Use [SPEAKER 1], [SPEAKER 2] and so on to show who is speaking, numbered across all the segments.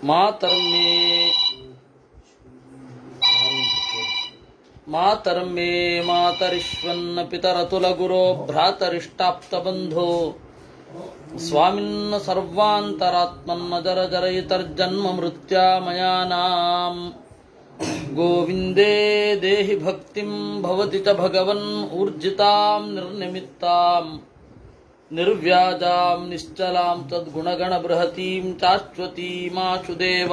[SPEAKER 1] ಮಾತರ್ಮೇ ಮಾತರಿಶ್ವನ್ನ ಪಿತರತುಲಗುರೋ ಭ್ರಾತರಿಷ್ಟಾಪ್ತಬಂಧೋ ಸ್ವಾಮಿನ್ನ ಸರ್ವಾಂತರಾತ್ಮನ್ನ ಜರ ಜರಯಿತರ್ಜನ್ಮ ಮೃತ್ಯಾಮಯಾನಾಂ ಗೋವಿಂದೇ ದೇಹಿ ಭಕ್ತಿಂ ಭವತಿ ಚ ಭಗವನ್ ಊರ್ಜಿತಾಂ ನಿರ್ನಿಮಿತ್ತಾಂ ನಿರ್ವ್ಯಾಜಾಂ ನಿಶ್ಚಲಾಂ ತದ್ಗುಣಗಣ ಬೃಹತೀಂ ಚಾಶ್ವತೀಮಾಶುದೇವ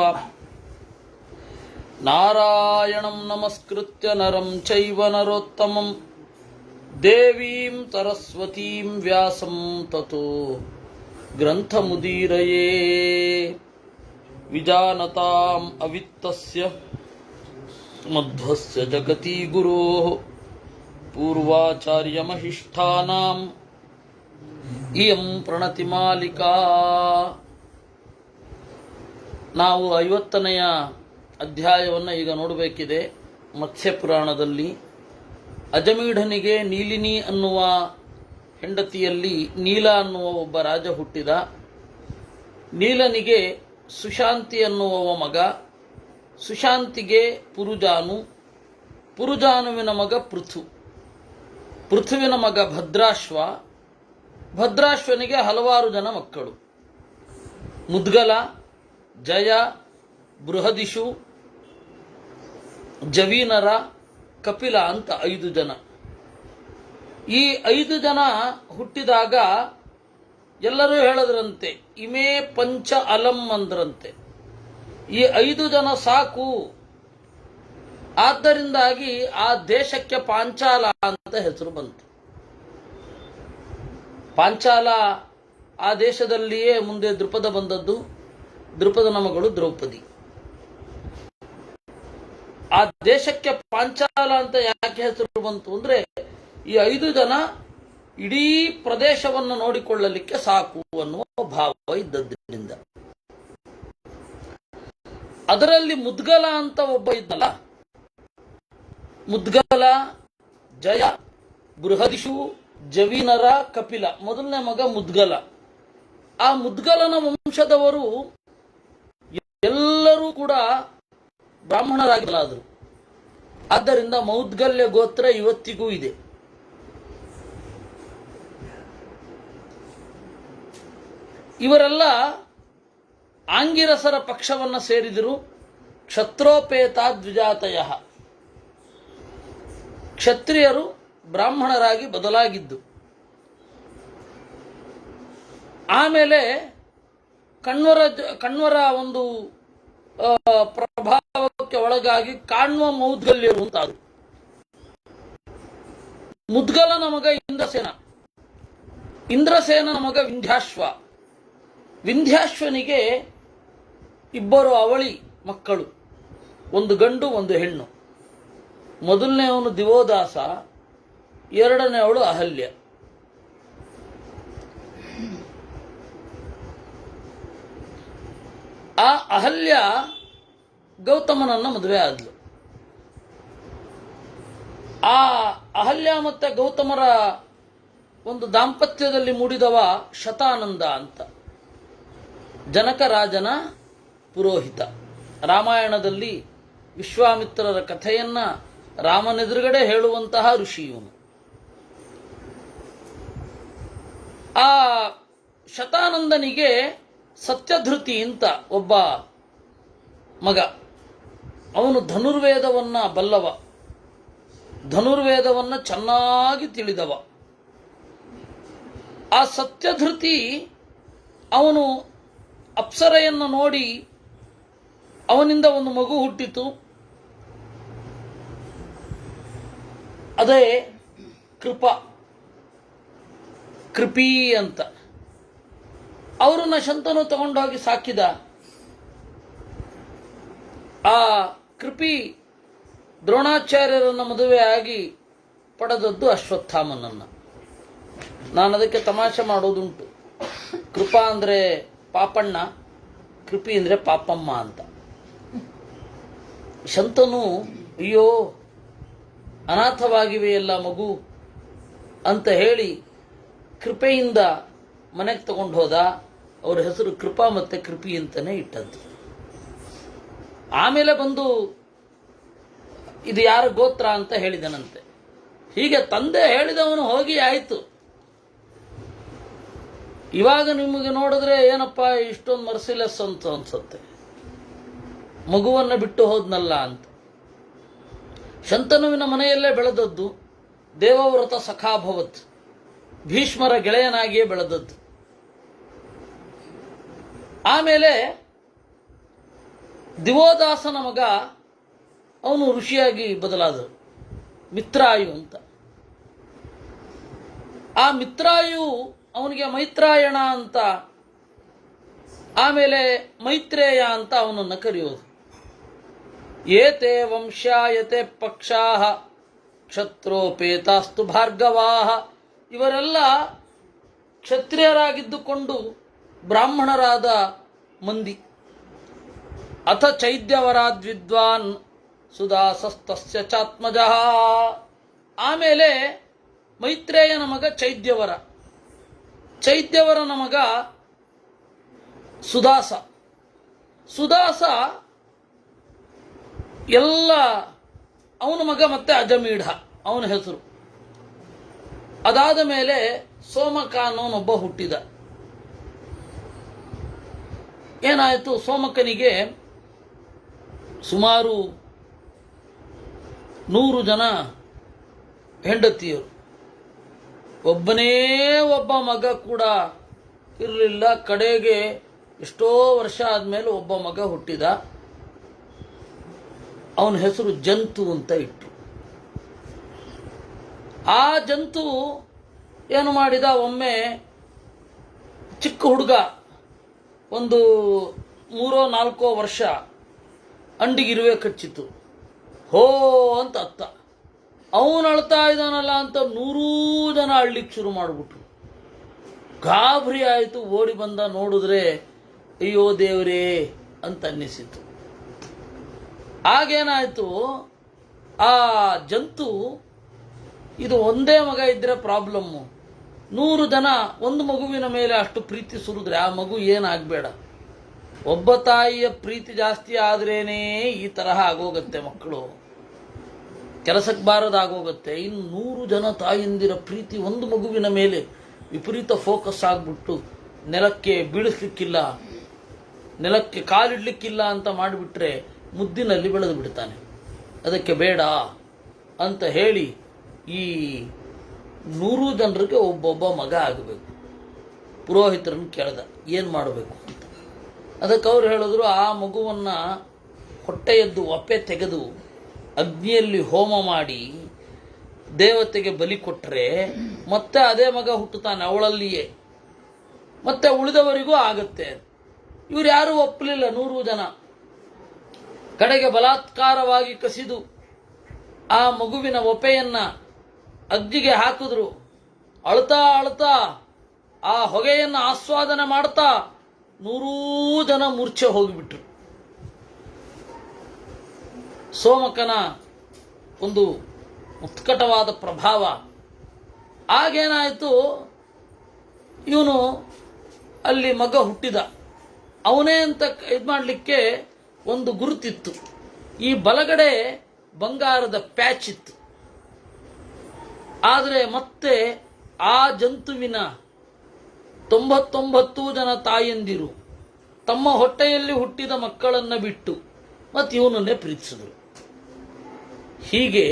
[SPEAKER 1] ನಾರಾಯಣಂ ನಮಸ್ಕೃತ್ಯ ನರಂ ಚೈವ ನರೋತ್ತಮಂ ದೇವೀಂ ಸರಸ್ವತೀಂ ವ್ಯಾಸಂ ತತೋ ಗ್ರಂಥಮುದೀರಯೇ ವಿಜಾನತಾಂ ಅವಿತ್ತಸ್ಯ ಮಧ್ವಸ್ಯ ಜಗತಿ ಗುರೋಃ ಪೂರ್ವಾಚಾರ್ಯಮಹಿಷ್ಠಾನಾಂ ಇಯಂ ಪ್ರಣತಿಮಾಲಿಕಾ. ನಾವು 50ನೆಯ ಅಧ್ಯಾಯವನ್ನು ಈಗ ನೋಡಬೇಕಿದೆ. ಮತ್ಸ್ಯ ಪುರಾಣದಲ್ಲಿ ಅಜಮೀಢನಿಗೆ ನೀಲಿನಿ ಅನ್ನುವ ಹೆಂಡತಿಯಲ್ಲಿ ನೀಲ ಅನ್ನುವ ಒಬ್ಬ ರಾಜ ಹುಟ್ಟಿದ. ನೀಲನಿಗೆ ಸುಶಾಂತಿ ಅನ್ನುವ ಮಗ, ಸುಶಾಂತಿಗೆ ಪುರುಜಾನು, ಪುರುಜಾನುವಿನ ಮಗ ಪೃಥು, ಪೃಥುವಿನ ಮಗ ಭದ್ರಾಶ್ವ, ಭದ್ರಾಶ್ವನಿಗೆ ಹಲವಾರು ಜನ ಮಕ್ಕಳು. ಮುದ್ಗಲ, ಜಯ, ಬೃಹದಿಷು, ಜವೀನರ, ಕಪಿಲ ಅಂತ 5 ಜನ. ಈ 5 ಜನ ಹುಟ್ಟಿದಾಗ ಎಲ್ಲರೂ ಹೇಳದ್ರಂತೆ, ಇಮೇ ಪಂಚ ಅಲಂ ಅಂದ್ರಂತೆ. ಈ 5 ಜನ ಸಾಕು. ಆದ್ದರಿಂದಾಗಿ ಆ ದೇಶಕ್ಕೆ ಪಾಂಚಾಲ ಅಂತ ಹೆಸರು ಬಂತು. ಪಾಂಚಾಲ ಆ ದೇಶದಲ್ಲಿಯೇ ಮುಂದೆ ದೃಪದ ಬಂದದ್ದು. ದೃಪದನ ಮಗಳು ದ್ರೌಪದಿ. ಆ ದೇಶಕ್ಕೆ ಪಾಂಚಾಲ ಅಂತ ಯಾಕೆ ಹೆಸರು ಬಂತು ಅಂದ್ರೆ, ಈ 5 ಜನ ಇಡೀ ಪ್ರದೇಶವನ್ನು ನೋಡಿಕೊಳ್ಳಲಿಕ್ಕೆ ಸಾಕು ಅನ್ನುವ ಭಾವ ಇದ್ದದ್ರಿಂದ. ಅದರಲ್ಲಿ ಮುದ್ಗಲ ಅಂತ ಒಬ್ಬ ಇದ್ದಲ್ಲ, ಮುದ್ಗಲ, ಜಯ, ಬೃಹದಿಷು, ಜವೀನರ, ಕಪಿಲ, ಮೊದಲನೇ ಮಗ ಮುದ್ಗಲ. ಆ ಮುದ್ಗಲನ ವಂಶದವರು ಎಲ್ಲರೂ ಕೂಡ ಬ್ರಾಹ್ಮಣರಾಗಿರಲಾದರು. ಆದ್ದರಿಂದ ಮೌದ್ಗಲ್ಯ ಗೋತ್ರ ಇವತ್ತಿಗೂ ಇದೆ. ಇವರೆಲ್ಲ ಆಂಗಿರಸರ ಪಕ್ಷವನ್ನು ಸೇರಿದರು. ಕ್ಷತ್ರೋಪೇತ ದ್ವಿಜಾತಯ, ಕ್ಷತ್ರಿಯರು ಬ್ರಾಹ್ಮಣರಾಗಿ ಬದಲಾಗಿದ್ದು. ಆಮೇಲೆ ಕಣ್ವರ ಒಂದು ಪ್ರಭಾವಕ್ಕೆ ಒಳಗಾಗಿ ಕಾಣ್ವ ಮೌದ್ಗಲ್ಯರು ಅಂತಾದರು. ಮುದ್ಗಲನ ಮಗ ಇಂದ್ರಸೇನ, ಇಂದ್ರಸೇನನ ಮಗ ವಿಂಧ್ಯಾಶ್ವ, ವಿಂಧ್ಯಾಶ್ವನಿಗೆ 2 ಅವಳಿ ಮಕ್ಕಳು, ಒಂದು ಗಂಡು ಒಂದು ಹೆಣ್ಣು. ಮೊದಲನೇವನು ದಿವೋದಾಸ, ಎರಡನೇವಳು ಅಹಲ್ಯ. ಆ ಅಹಲ್ಯ ಗೌತಮನನ್ನ ಮದುವೆ ಆದ್ಲು. ಆ ಅಹಲ್ಯ ಮತ್ತೆ ಗೌತಮರ ಒಂದು ದಾಂಪತ್ಯದಲ್ಲಿ ಮೂಡಿದವ ಶತಾನಂದ ಅಂತ, ಜನಕ ರಾಜನ ಪುರೋಹಿತ. ರಾಮಾಯಣದಲ್ಲಿ ವಿಶ್ವಾಮಿತ್ರರ ಕಥೆಯನ್ನ ರಾಮನೆದುರುಗಡೆ ಹೇಳುವಂತಹ ಋಷಿ ಇವನು. ಆ ಶತಾನಂದನಿಗೆ ಸತ್ಯಧೃತಿ ಅಂತ ಒಬ್ಬ ಮಗ. ಅವನು ಧನುರ್ವೇದವನ್ನ ಬಲ್ಲವ, ಧನುರ್ವೇದವನ್ನ ಚೆನ್ನಾಗಿ ತಿಳಿದವ. ಆ ಸತ್ಯಧೃತಿ ಅವನು ಅಪ್ಸರೆಯನ್ನು ನೋಡಿ ಅವನಿಂದ ಒಂದು ಮಗು ಹುಟ್ಟಿತು. ಅದೇ ಕೃಪಿ ಅಂತ. ಅವರನ್ನ ಶಂತನು ತಗೊಂಡೋಗಿ ಸಾಕಿದ. ಆ ಕೃಪಿ ದ್ರೋಣಾಚಾರ್ಯರನ್ನ ಮದುವೆ ಆಗಿ ಪಡೆದದ್ದು ಅಶ್ವತ್ಥಾಮನನ್ನ. ನಾನು ಅದಕ್ಕೆ ತಮಾಷೆ ಮಾಡೋದುಂಟು. ಕೃಪಾ ಅಂದ್ರೆ ಪಾಪಣ್ಣ, ಕೃಪಿ ಅಂದ್ರೆ ಪಾಪಮ್ಮ ಅಂತ. ಶಂತನು ಅಯ್ಯೋ ಅನಾಥವಾಗಿವೆಯಲ್ಲ ಮಗು ಅಂತ ಹೇಳಿ ಕೃಪೆಯಿಂದ ಮನೆಗೆ ತಗೊಂಡು ಹೋದ. ಅವರ ಹೆಸರು ಕೃಪಾ ಮತ್ತೆ ಕೃಪಿ ಅಂತಾನೆ ಇಟ್ಟದ್ದು. ಆಮೇಲೆ ಬಂದು ಇದು ಯಾರ ಗೋತ್ರ ಅಂತ ಹೇಳಿದನಂತೆ. ಹೀಗೆ ತಂದೆ ಹೇಳಿದವನು ಹೋಗಿ ಆಯಿತು. ಇವಾಗ ನಿಮಗೆ ನೋಡಿದ್ರೆ ಏನಪ್ಪ ಇಷ್ಟೊಂದು ಮರ್ಸಿಲೆಸ್ ಅಂತ ಅನ್ಸುತ್ತೆ, ಮಗುವನ್ನು ಬಿಟ್ಟು ಹೋದ್ನಲ್ಲ ಅಂತ. ಶಂತನುವಿನ ಮನೆಯಲ್ಲೇ ಬೆಳೆದದ್ದು, ದೇವವ್ರತ ಸಖಾಭವತ್, ಭೀಷ್ಮರ ಗೆಳೆಯನಾಗಿಯೇ ಬೆಳೆದದ್ದು. ಆಮೇಲೆ ದಿವೋದಾಸನ ಮಗ, ಅವನು ಋಷಿಯಾಗಿ ಬದಲಾದರು, ಮಿತ್ರಾಯು ಅಂತ. ಆ ಮಿತ್ರಾಯು ಅವನಿಗೆ ಮೈತ್ರಾಯಣ ಅಂತ, ಆಮೇಲೆ ಮೈತ್ರೇಯ ಅಂತ ಅವನನ್ನು ಕರೆಯೋದು. ಏತೆ ವಂಶಾಯತೆ ಪಕ್ಷಾಹ ಕ್ಷತ್ರೋಪೇತಾಸ್ತು ಭಾರ್ಗವಾಹ. ಇವರೆಲ್ಲ ಕ್ಷತ್ರಿಯರಾಗಿದ್ದುಕೊಂಡು ಬ್ರಾಹ್ಮಣರಾದ ಮಂದಿ. ಅಥ ಚೈದ್ಯವರಾದ್ವಿದ್ವಾನ್ ಸುದಾಸಸ್ತಸ್ಯ ಚಾತ್ಮಜಃ. ಆಮೇಲೆ ಮೈತ್ರೇಯನ ಮಗ ಚೈದ್ಯವರ, ಚೈದ್ಯವರನ ಮಗ ಸುದಾಸ. ಸುದಾಸ ಎಲ್ಲ ಅವನ ಮಗ ಮತ್ತೆ ಅಜಮೀಢ ಅವನ ಹೆಸರು. ಅದಾದ ಮೇಲೆ ಸೋಮಕ ಅನ್ನೋನೊಬ್ಬ ಹುಟ್ಟಿದ. ಏನಾಯಿತು, ಸೋಮಕನಿಗೆ ಸುಮಾರು 100 ಜನ ಹೆಂಡತಿಯರು, ಒಬ್ಬನೇ ಒಬ್ಬ ಮಗ ಕೂಡ ಇರಲಿಲ್ಲ. ಕಡೆಗೆ ಎಷ್ಟೋ ವರ್ಷ ಆದಮೇಲೆ ಒಬ್ಬ ಮಗ ಹುಟ್ಟಿದ. ಅವನ ಹೆಸರು ಜಂತು ಅಂತ ಇಟ್ಟು. ಆ ಜಂತು ಏನು ಮಾಡಿದ, ಒಮ್ಮೆ ಚಿಕ್ಕ ಹುಡುಗ, ಒಂದು 3-4 ವರ್ಷ, ಅಂಡಿಗಿರುವೆ ಕಚ್ಚಿತು. ಹೋ ಅಂತ ಅತ್ತ. ಅವನು ಅಳ್ತಾ ಇದ್ದಾನಲ್ಲ ಅಂತ 100 ಜನ ಅಳ್ಲಿಕ್ಕೆ ಶುರು ಮಾಡಿಬಿಟ್ರು. ಗಾಬರಿ ಆಯಿತು. ಓಡಿ ಬಂದ, ನೋಡಿದ್ರೆ ಅಯ್ಯೋ ದೇವರೇ ಅಂತ ಅನ್ನಿಸಿತು. ಆಗೇನಾಯಿತು, ಆ ಜಂತು ಇದು ಒಂದೇ ಮಗ ಇದ್ರೆ ಪ್ರಾಬ್ಲಮ್ಮು, 100 ಜನ ಒಂದು ಮಗುವಿನ ಮೇಲೆ ಅಷ್ಟು ಪ್ರೀತಿ ಸುರಿದ್ರೆ ಆ ಮಗು ಏನಾಗಬೇಡ. ಒಬ್ಬ ತಾಯಿಯ ಪ್ರೀತಿ ಜಾಸ್ತಿ ಆದ್ರೇನೇ ಈ ತರಹ ಆಗೋಗತ್ತೆ, ಮಕ್ಕಳು ಕೆಲಸಕ್ಕೆ ಬಾರದಾಗೋಗತ್ತೆ. ಇನ್ನು 100 ಜನ ತಾಯಿಂದಿರ ಪ್ರೀತಿ ಒಂದು ಮಗುವಿನ ಮೇಲೆ ವಿಪರೀತ ಫೋಕಸ್ ಆಗಿಬಿಟ್ಟು ನೆಲಕ್ಕೆ ಬೀಳಿಸ್ಲಿಕ್ಕಿಲ್ಲ, ನೆಲಕ್ಕೆ ಕಾಲಿಡ್ಲಿಕ್ಕಿಲ್ಲ ಅಂತ ಮಾಡಿಬಿಟ್ರೆ ಮುದ್ದಿನಲ್ಲಿ ಬೆಳೆದು ಬಿಡ್ತಾನೆ. ಅದಕ್ಕೆ ಬೇಡ ಅಂತ ಹೇಳಿ ಈ 100 ಜನರಿಗೆ ಒಬ್ಬೊಬ್ಬ ಮಗ ಆಗಬೇಕು. ಪುರೋಹಿತರನ್ನು ಕೇಳ್ದ ಏನು ಮಾಡಬೇಕು ಅಂತ. ಅದಕ್ಕೆ ಅವ್ರು ಹೇಳಿದ್ರು, ಆ ಮಗುವನ್ನು ಹೊಟ್ಟೆಯದ್ದು ಒಪ್ಪೆ ತೆಗೆದು ಅಗ್ನಿಯಲ್ಲಿ ಹೋಮ ಮಾಡಿ ದೇವತೆಗೆ ಬಲಿ ಕೊಟ್ಟರೆ ಮತ್ತೆ ಅದೇ ಮಗ ಹುಟ್ಟುತ್ತಾನೆ ಅವಳಲ್ಲಿಯೇ, ಮತ್ತೆ ಉಳಿದವರಿಗೂ ಆಗತ್ತೆ. ಇವ್ರು ಯಾರೂ ಒಪ್ಪಲಿಲ್ಲ 100 ಜನ. ಕಡೆಗೆ ಬಲಾತ್ಕಾರವಾಗಿ ಕಸಿದು ಆ ಮಗುವಿನ ಒಪೆಯನ್ನ ಅಗ್ನಿಗೆ ಹಾಕಿದ್ರು. ಅಳ್ತಾ ಅಳ್ತಾ ಆ ಹೊಗೆಯನ್ನು ಆಸ್ವಾದನೆ ಮಾಡ್ತಾ 100 ಜನ ಮೂರ್ಛೆ ಹೋಗಿಬಿಟ್ರು. ಸೋಮಕನ ಒಂದು ಉತ್ಕಟವಾದ ಪ್ರಭಾವ. ಆಗೇನಾಯಿತು, ಇವನು ಅಲ್ಲಿ ಮಗ ಹುಟ್ಟಿದ. ಅವನೇ ಅಂತ ಇದು ಮಾಡಲಿಕ್ಕೆ ಒಂದು ಗುರುತಿತ್ತು. ಈ ಬಲಗಡೆ ಬಂಗಾರದ ಪ್ಯಾಚ್ ಇತ್ತು. ಆದರೆ ಮತ್ತೆ ಆ ಜಂತುವಿನ 99 ಜನ ತಾಯಂದಿರು ತಮ್ಮ ಹೊಟ್ಟೆಯಲ್ಲಿ ಹುಟ್ಟಿದ ಮಕ್ಕಳನ್ನು ಬಿಟ್ಟು ಮತ್ತು ಇವನನ್ನೇ ಪ್ರೀತಿಸಿದರು. ಹೀಗೆ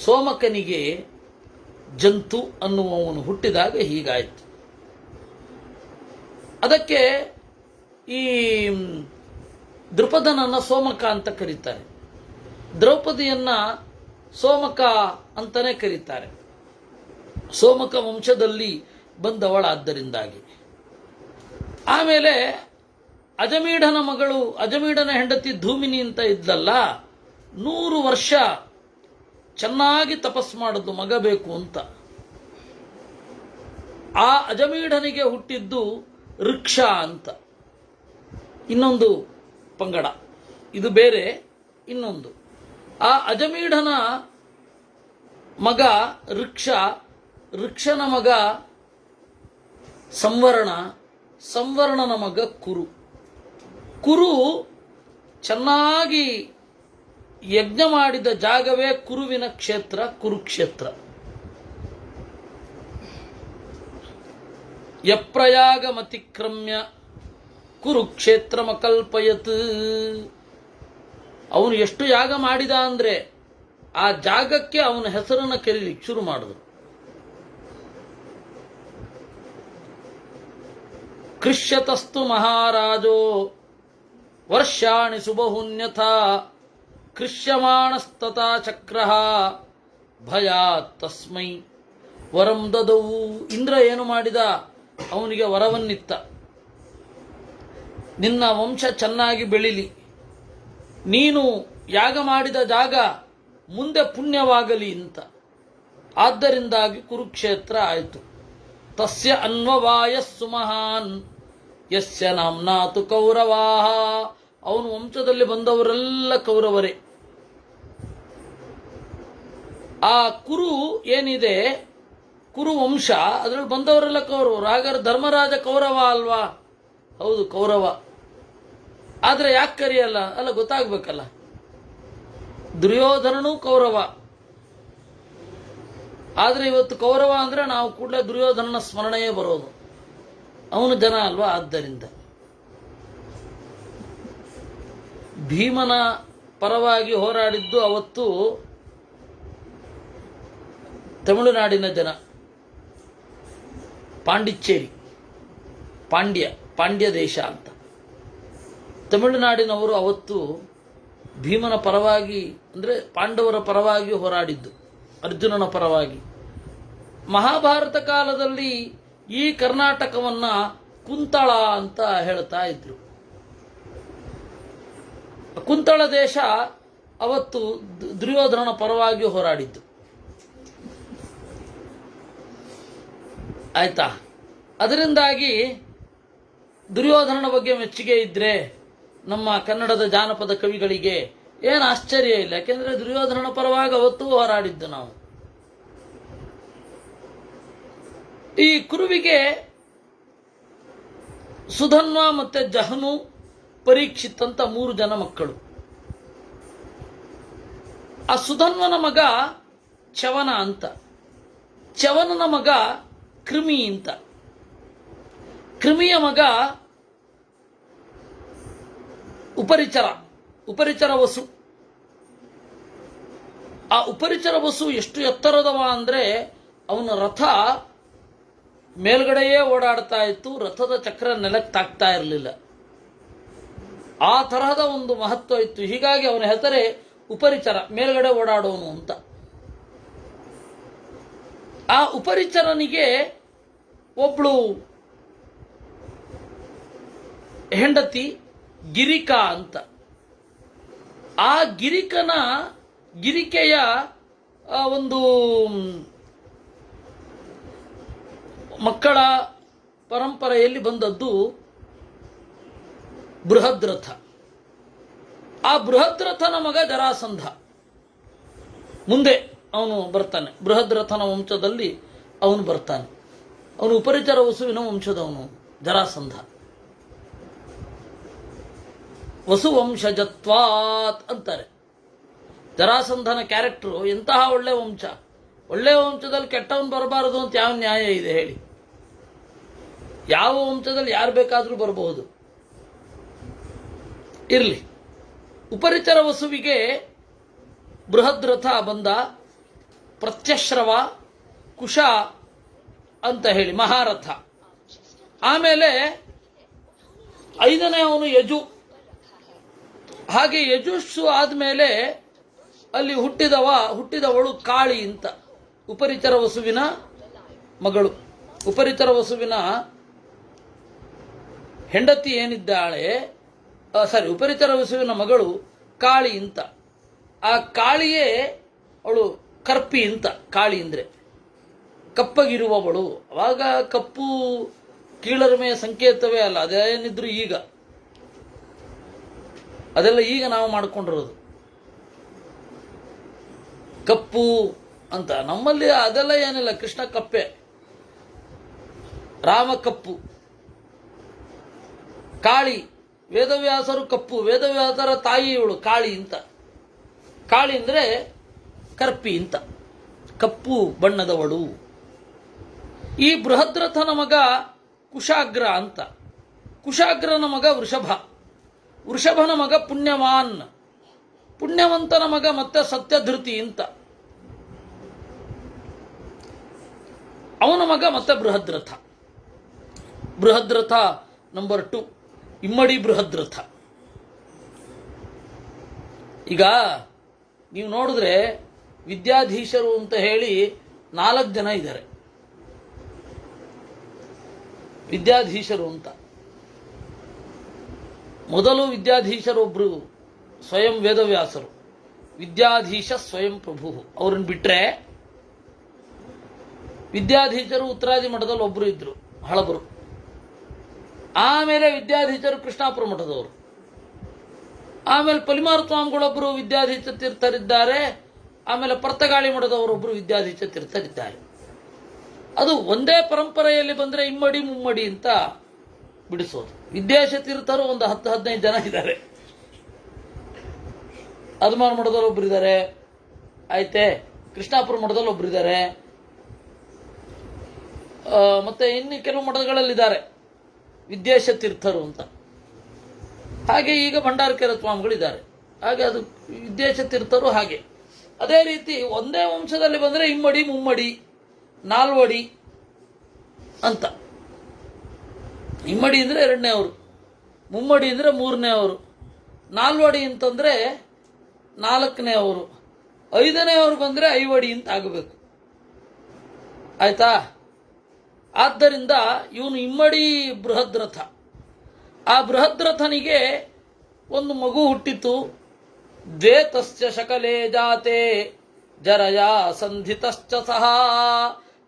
[SPEAKER 1] ಸೋಮಕನಿಗೆ ಜಂತು ಅನ್ನುವವನು ಹುಟ್ಟಿದಾಗ ಹೀಗಾಯಿತು. ಅದಕ್ಕೆ ಈ ದೃಪದನನ್ನು ಸೋಮಕ ಅಂತ ಕರೀತಾರೆ, ದ್ರೌಪದಿಯನ್ನ ಸೋಮಕ ಅಂತಲೇ ಕರೀತಾರೆ. ಸೋಮಕ ವಂಶದಲ್ಲಿ ಬಂದವಳಾದ್ದರಿಂದಾಗಿ. ಆಮೇಲೆ ಅಜಮೀಢನ ಮಗಳು, ಅಜಮೀಢನ ಹೆಂಡತಿ ಧೂಮಿನಿ ಅಂತ ಇದ್ದಲ್ಲ, 100 ವರ್ಷ ಚೆನ್ನಾಗಿ ತಪಸ್ ಮಾಡಿದ್ದು ಮಗ ಬೇಕು ಅಂತ. ಆ ಅಜಮೀಢನಿಗೆ ಹುಟ್ಟಿದ್ದು ಋಕ್ಷ ಅಂತ ಇನ್ನೊಂದು ಪಂಗಡ, ಇದು ಬೇರೆ ಇನ್ನೊಂದು. ಆ ಅಜಮೀಢನ ಮಗ ಋಕ್ಷ, ಋಕ್ಷನ ಮಗ ಸಂವರ್ಣ, ಸಂವರ್ಣನ ಮಗ ಕುರು. ಕುರು ಚೆನ್ನಾಗಿ ಯಜ್ಞ ಮಾಡಿದ ಜಾಗವೇ ಕುರುವಿನ ಕ್ಷೇತ್ರ ಕುರುಕ್ಷೇತ್ರ. ಯಪ್ರಯಾಗಮತಿಕ್ರಮ್ಯ ಕುರುಕ್ಷೇತ್ರಮಕಲ್ಪಯತ್. ಅವನು ಎಷ್ಟು ಯಾಗ ಮಾಡಿದ ಅಂದರೆ ಆ ಜಾಗಕ್ಕೆ ಅವನ ಹೆಸರನ್ನು ಕರೀಲಿಕ್ಕೆ ಶುರು ಮಾಡಿದ್ರು. ಕೃಷ್ಯತಸ್ತು ಮಹಾರಾಜೋ ವರ್ಷಾಣಿ ಸುಬಹುನ್ಯಥಾ ಕೃಷ್ಯಮಾಣಸ್ತತಾ ಚಕ್ರಃ ಭಯಾತ್ ತಸ್ಮೈ ವರಂ ದದವು. ಇಂದ್ರ ಏನು ಮಾಡಿದ? ಅವನಿಗೆ ವರವನ್ನಿತ್ತ, ನಿನ್ನ ವಂಶ ಚೆನ್ನಾಗಿ ಬೆಳಿಲಿ, ನೀನು ಯಾಗ ಮಾಡಿದ ಜಾಗ ಮುಂದೆ ಪುಣ್ಯವಾಗಲಿ ಅಂತ. ಆದ್ದರಿಂದಾಗಿ ಕುರುಕ್ಷೇತ್ರ ಆಯಿತು. ತಸ್ಯ ಅನ್ವವಾಯಸ್ಸು ಮಹಾನ್ ಯಸ್ಯ ನಾಮ್ನಾತು ಕೌರವಾಹ. ಅವನ ವಂಶದಲ್ಲಿ ಬಂದವರೆಲ್ಲ ಕೌರವರೇ. ಆ ಕುರು ಏನಿದೆ, ಕುರು ವಂಶ, ಅದರಲ್ಲಿ ಬಂದವರೆಲ್ಲ ಕೌರವರು. ಹಾಗಾದ್ರೆ ಧರ್ಮರಾಜ ಕೌರವ ಅಲ್ವಾ? ಹೌದು, ಕೌರವ. ಆದರೆ ಯಾಕೆ ಕರೆಯಲ್ಲ? ಅಲ್ಲ, ಗೊತ್ತಾಗ್ಬೇಕಲ್ಲ. ದುರ್ಯೋಧನನೂ ಕೌರವ. ಆದರೆ ಇವತ್ತು ಕೌರವ ಅಂದರೆ ನಾವು ಕೂಡಲೇ ದುರ್ಯೋಧನನ ಸ್ಮರಣೆಯೇ ಬರೋದು. ಅವನು ಜನ ಅಲ್ವಾ? ಆದ್ದರಿಂದ ಭೀಮನ ಪರವಾಗಿ ಹೋರಾಡಿದ್ದು ಅವತ್ತು ತಮಿಳುನಾಡಿನ ಜನ. ಪಾಂಡಿಚೇರಿ, ಪಾಂಡ್ಯ ದೇಶ ಅಂತ. ತಮಿಳುನಾಡಿನವರು ಅವತ್ತು ಭೀಮನ ಪರವಾಗಿ ಅಂದರೆ ಪಾಂಡವರ ಪರವಾಗಿ ಹೋರಾಡಿದ್ದು, ಅರ್ಜುನನ ಪರವಾಗಿ. ಮಹಾಭಾರತ ಕಾಲದಲ್ಲಿ ಈ ಕರ್ನಾಟಕವನ್ನ ಕುಂತಳ ಅಂತ ಹೇಳ್ತಾ ಇದ್ರು. ಕುಂತಳ ದೇಶ ಅವತ್ತು ದುರ್ಯೋಧನನ ಪರವಾಗಿ ಹೋರಾಡಿದ್ದು. ಆಯ್ತಾ? ಅದರಿಂದಾಗಿ ದುರ್ಯೋಧನನ ಬಗ್ಗೆ ಮೆಚ್ಚುಗೆ ಇದ್ರೆ ನಮ್ಮ ಕನ್ನಡದ ಜಾನಪದ ಕವಿಗಳಿಗೆ ಏನು ಆಶ್ಚರ್ಯ ಇಲ್ಲ. ಯಾಕೆಂದ್ರೆ ದುರ್ಯೋಧನನ ಪರವಾಗಿ ಅವತ್ತು ಹೋರಾಡಿದ್ದು ನಾವು. ಈ ಕುರುವಿಗೆ ಸುಧನ್ವ ಮತ್ತೆ ಜಹನು, ಪರೀಕ್ಷಿತ್ ಅಂತ 3 ಜನ ಮಕ್ಕಳು. ಆ ಸುಧನ್ವನ ಮಗ ಚವನ ಅಂತ, ಚವನನ ಮಗ ಕೃಮಿ ಅಂತ, ಕೃಮಿಯ ಮಗ ಉಪರಿಚರ ವಸು. ಆ ಉಪರಿಚರ ವಸು ಎಷ್ಟು ಎತ್ತರದವ ಅಂದ್ರೆ ಅವನ ರಥ ಮೇಲ್ಗಡೆಯೇ ಓಡಾಡ್ತಾ ಇತ್ತು, ರಥದ ಚಕ್ರ ನೆಲಕ್ಕೆ ತಾಕ್ತಾ ಇರಲಿಲ್ಲ. ಆ ತರಹದ ಒಂದು ಮಹತ್ವ ಇತ್ತು. ಹೀಗಾಗಿ ಅವನ ಹೆಸರೇ ಉಪರಿಚರ, ಮೇಲ್ಗಡೆ ಓಡಾಡೋನು ಅಂತ. ಆ ಉಪರಿಚರನಿಗೆ ಒಬ್ಳು ಹೆಂಡತಿ ಗಿರಿಕಾ ಅಂತ. ಆ ಗಿರಿಕೆಯ ಒಂದು ಮಕ್ಕಳ ಪರಂಪರೆಯಲ್ಲಿ ಬಂದದ್ದು ಬೃಹದ್ರಥ. ಆ ಬೃಹದ್ರಥನ ಮಗ ಜರಾಸಂಧ ಮುಂದೆ ಅವನು ಬರ್ತಾನೆ. ಬೃಹದ್ರಥನ ವಂಶದಲ್ಲಿ ಅವನು ಬರ್ತಾನೆ. ಅವನು ಉಪರಿಚರ ವಸುವಿನ ವಂಶದವನು ಜರಾಸಂಧ. ವಸುವಂಶಜತ್ವಾತ್ ಅಂತಾರೆ. ಜರಾಸಂಧನ ಕ್ಯಾರೆಕ್ಟರು ಎಂತಹ ಒಳ್ಳೆ ವಂಶ. ಒಳ್ಳೆ ವಂಶದಲ್ಲಿ ಕೆಟ್ಟವನು ಬರಬಾರದು ಅಂತ ಯಾವ ನ್ಯಾಯ ಇದೆ ಹೇಳಿ? ಯಾವ ವಂಶದಲ್ಲಿ ಯಾರು ಬೇಕಾದರೂ ಬರಬಹುದು. ಇರಲಿ. ಉಪರಿಚರ ವಸುವಿಗೆ ಬೃಹದ್ರಥ ಬಂದ. ಪ್ರತ್ಯಶ್ರವ, ಕುಶ ಅಂತ ಹೇಳಿ ಮಹಾರಥ. ಆಮೇಲೆ 5ನೇ ಅವನು ಯಜು. ಹಾಗೆ ಯಜುಸ್ಸು ಆದಮೇಲೆ ಅಲ್ಲಿ ಹುಟ್ಟಿದವಳು ಕಾಳಿ ಅಂತ, ಉಪರಿಚರ ವಸುವಿನ ಮಗಳು. ಉಪರಿಚರ ವಸುವಿನ ಹೆಂಡತಿ ಏನಿದ್ದಾಳೆ, ಉಪರಿಚರ ವಸುವಿನ ಮಗಳು ಕಾಳಿ ಅಂತ. ಆ ಕಾಳಿಯೇ ಅವಳು ಕರ್ಪಿ ಅಂತ. ಕಾಳಿ ಅಂದರೆ ಕಪ್ಪಗಿರುವವಳು. ಅವಾಗ ಕಪ್ಪು ಕೀಳರಿಮೆಯ ಸಂಕೇತವೇ ಅಲ್ಲ, ಅದೇನಿದ್ರು ಈಗ ಅದೆಲ್ಲ ಈಗ ನಾವು ಮಾಡಿಕೊಂಡಿರೋದು. ಕಪ್ಪು ಅಂತ ನಮ್ಮಲ್ಲಿ ಅದೆಲ್ಲ ಏನಿಲ್ಲ. ಕೃಷ್ಣ ಕಪ್ಪೆ, ರಾಮ ಕಪ್ಪು, ಕಾಳಿ ವೇದವ್ಯಾಸರು ಕಪ್ಪು, ವೇದವ್ಯಾಸರ ತಾಯಿ ಇವಳು ಕಾಳಿ ಅಂತ. ಕಾಳಿ ಅಂದರೆ ಕರ್ಪಿ ಅಂತ, ಕಪ್ಪು ಬಣ್ಣದವಳು. ಈ ಬೃಹದ್ರಥನ ಮಗ ಕುಶಾಗ್ರ ಅಂತ. ಕುಶಾಗ್ರನ ಮಗ ವೃಷಭ, ವೃಷಭನ ಮಗ ಪುಣ್ಯವಾನ್, ಪುಣ್ಯವಂತನ ಮಗ ಮತ್ತೆ ಸತ್ಯಧೃತಿ ಅಂತ. ಅವನ ಮಗ ಮತ್ತೆ ಬೃಹದ್ರಥ. ಬೃಹದ್ರಥ ನಂಬರ್ 2, ಇಮ್ಮಡಿ ಬೃಹದ್ರಥ. ಈಗ ನೀವು ನೋಡಿದ್ರೆ ವಿದ್ಯಾಧೀಶರು ಅಂತ ಹೇಳಿ 4 ಜನ ಇದ್ದಾರೆ. ವಿದ್ಯಾಧೀಶರು ಅಂತ ಮೊದಲು ವಿದ್ಯಾಧೀಶರು ಒಬ್ರು ಸ್ವಯಂ ವೇದವ್ಯಾಸರು, ವಿದ್ಯಾಧೀಶ ಸ್ವಯಂ ಪ್ರಭು. ಅವ್ರನ್ನ ಬಿಟ್ರೆ ವಿದ್ಯಾಧೀಶರು ಉತ್ತರಾದಿ ಮಠದಲ್ಲಿ ಒಬ್ರು ಇದ್ರು, ಹಳಬರು. ಆಮೇಲೆ ವಿದ್ಯಾಧೀಶರು ಕೃಷ್ಣಾಪುರ ಮಠದವರು. ಆಮೇಲೆ ಪಲಿಮಾರ ಸ್ವಾಮಿಗಳೊಬ್ಬರು ವಿದ್ಯಾಧೀಶ ತೀರ್ಥರಿದ್ದಾರೆ. ಆಮೇಲೆ ಪರ್ತಗಾಳಿ ಮಠದವರೊಬ್ಬರು ವಿದ್ಯಾಧೀಶ ತೀರ್ಥರಿದ್ದಾರೆ. ಅದು ಒಂದೇ ಪರಂಪರೆಯಲ್ಲಿ ಬಂದರೆ ಇಮ್ಮಡಿ ಮುಮ್ಮಡಿ ಅಂತ ಬಿಡಿಸೋದು. ವಿದ್ಯಾಶ ತೀರ್ಥರು ಒಂದು 10-15 ಜನ ಇದ್ದಾರೆ. ಅದಮಾನ ಮಠದಲ್ಲಿ ಒಬ್ರು ಇದ್ದಾರೆ, ಆಯ್ತೆ. ಕೃಷ್ಣಾಪುರ ಮಠದಲ್ಲಿ ಒಬ್ರು ಇದ್ದಾರೆ, ಮತ್ತೆ ಇನ್ನು ಕೆಲವು ಮಠಗಳಲ್ಲಿದ್ದಾರೆ ವಿದ್ಯಾಶ ತೀರ್ಥರು ಅಂತ. ಹಾಗೆ ಈಗ ಭಂಡಾರಕೆರೆ ಸ್ವಾಮಿಗಳಿದ್ದಾರೆ. ಹಾಗೆ ಅದು ವಿದ್ಯಾಶ ತೀರ್ಥರು. ಹಾಗೆ ಅದೇ ರೀತಿ ಒಂದೇ ವಂಶದಲ್ಲಿ ಬಂದರೆ ಇಮ್ಮಡಿ ಮುಮ್ಮಡಿ ನಾಲ್ವಡಿ ಅಂತ. ಇಮ್ಮಡಿ ಅಂದರೆ 2ನೇ ಅವರು, ಮುಮ್ಮಡಿ ಅಂದರೆ 3ನೇ ಅವರು, ನಾಲ್ವಡಿ ಅಂತಂದರೆ 4ನೇ ಅವರು, 5ನೇ ಅವರು ಬಂದರೆ ಐವಡಿ ಅಂತ ಆಗಬೇಕು. ಆಯ್ತಾ? ಆದ್ದರಿಂದ ಇವನು ಇಮ್ಮಡಿ ಬೃಹದ್ರಥ. ಆ ಬೃಹದ್ರಥನಿಗೆ ಒಂದು ಮಗು ಹುಟ್ಟಿತು. ದ್ವೇತಸ್ಯ ಶಕಲೇ ಜಾತೆ ಜರಯಾ ಸಂಧಿತಶ್ಚ ಸಹ.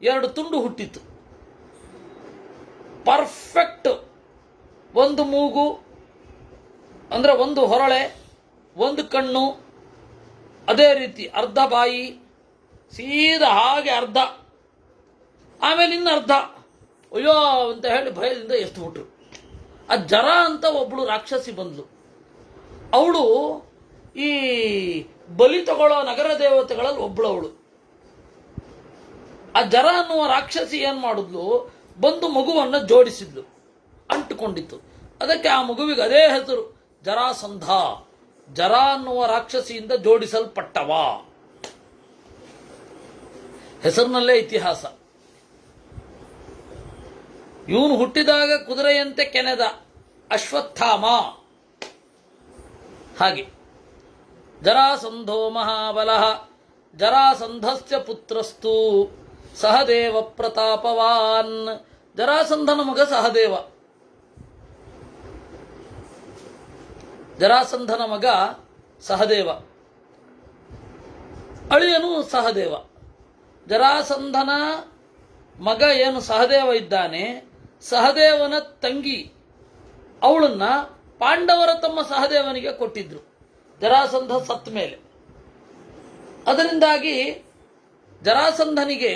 [SPEAKER 1] 2 ತುಂಡು ಹುಟ್ಟಿತು. ಪರ್ಫೆಕ್ಟ್. ಒಂದು ಮೂಗು ಅಂದರೆ ಒಂದು ಹೊರಳೆ, ಒಂದು ಕಣ್ಣು, ಅದೇ ರೀತಿ ಅರ್ಧ ಬಾಯಿ, ಸೀದಾ ಹಾಗೆ ಅರ್ಧ, ಆಮೇಲೆ ಇನ್ನು ಅರ್ಧ. ಅಯ್ಯೋ ಅಂತ ಹೇಳಿ ಭಯದಿಂದ ಎಷ್ಟು ಬಿಟ್ರು. ಆ ಜರ ಅಂತ ಒಬ್ಬಳು ರಾಕ್ಷಸಿ ಬಂದ್ಲು. ಅವಳು ಈ ಬಲಿ ತಗೊಳ್ಳೋ ನಗರ ದೇವತೆಗಳಲ್ಲಿ ಒಬ್ಬಳು ಅವಳು. ಆ ಜರ ಅನ್ನುವ ರಾಕ್ಷಸಿ ಏನ್ ಮಾಡಿದ್ಲು, ಬಂದು ಮಗುವನ್ನು ಜೋಡಿಸಿದ್ಲು, ಅಂಟುಕೊಂಡಿತ್ತು. ಅದಕ್ಕೆ ಆ ಮಗುವಿಗೆ ಅದೇ ಹೆಸರು, ಜರಾಸಂಧ. ಜರ ಅನ್ನುವ ರಾಕ್ಷಸಿಯಿಂದ ಜೋಡಿಸಲ್ಪಟ್ಟವ. ಹೆಸರಿನಲ್ಲೇ ಇತಿಹಾಸ. ಇವನು ಹುಟ್ಟಿದಾಗ ಕುದುರೆಯಂತೆ ಕೆನೆದ ಅಶ್ವತ್ಥಾಮ. ಹಾಗೆ ಜರಾಸಂಧೋ ಮಹಾಬಲಃ ಜರಾಸಂಧಸ್ಯ ಪುತ್ರಸ್ತು ಸಹದೇವ ಪ್ರತಾಪವಾನ್. ಜರಾಸಂಧನ ಮಗ ಸಹದೇವ. ಜರಾಸಂಧನ ಮಗ ಸಹದೇವ, ಅಳಿಯನು ಸಹದೇವ. ಜರಾಸಂಧನ ಮಗ ಏನು ಸಹದೇವ ಇದ್ದಾನೆ, ಸಹದೇವನ ತಂಗಿ ಅವಳನ್ನ ಪಾಂಡವರ ತಮ್ಮ ಸಹದೇವನಿಗೆ ಕೊಟ್ಟಿದ್ರು ಜರಾಸಂಧ ಸತ್ತ ಮೇಲೆ. ಅದರಿಂದಾಗಿ ಜರಾಸಂಧನಿಗೆ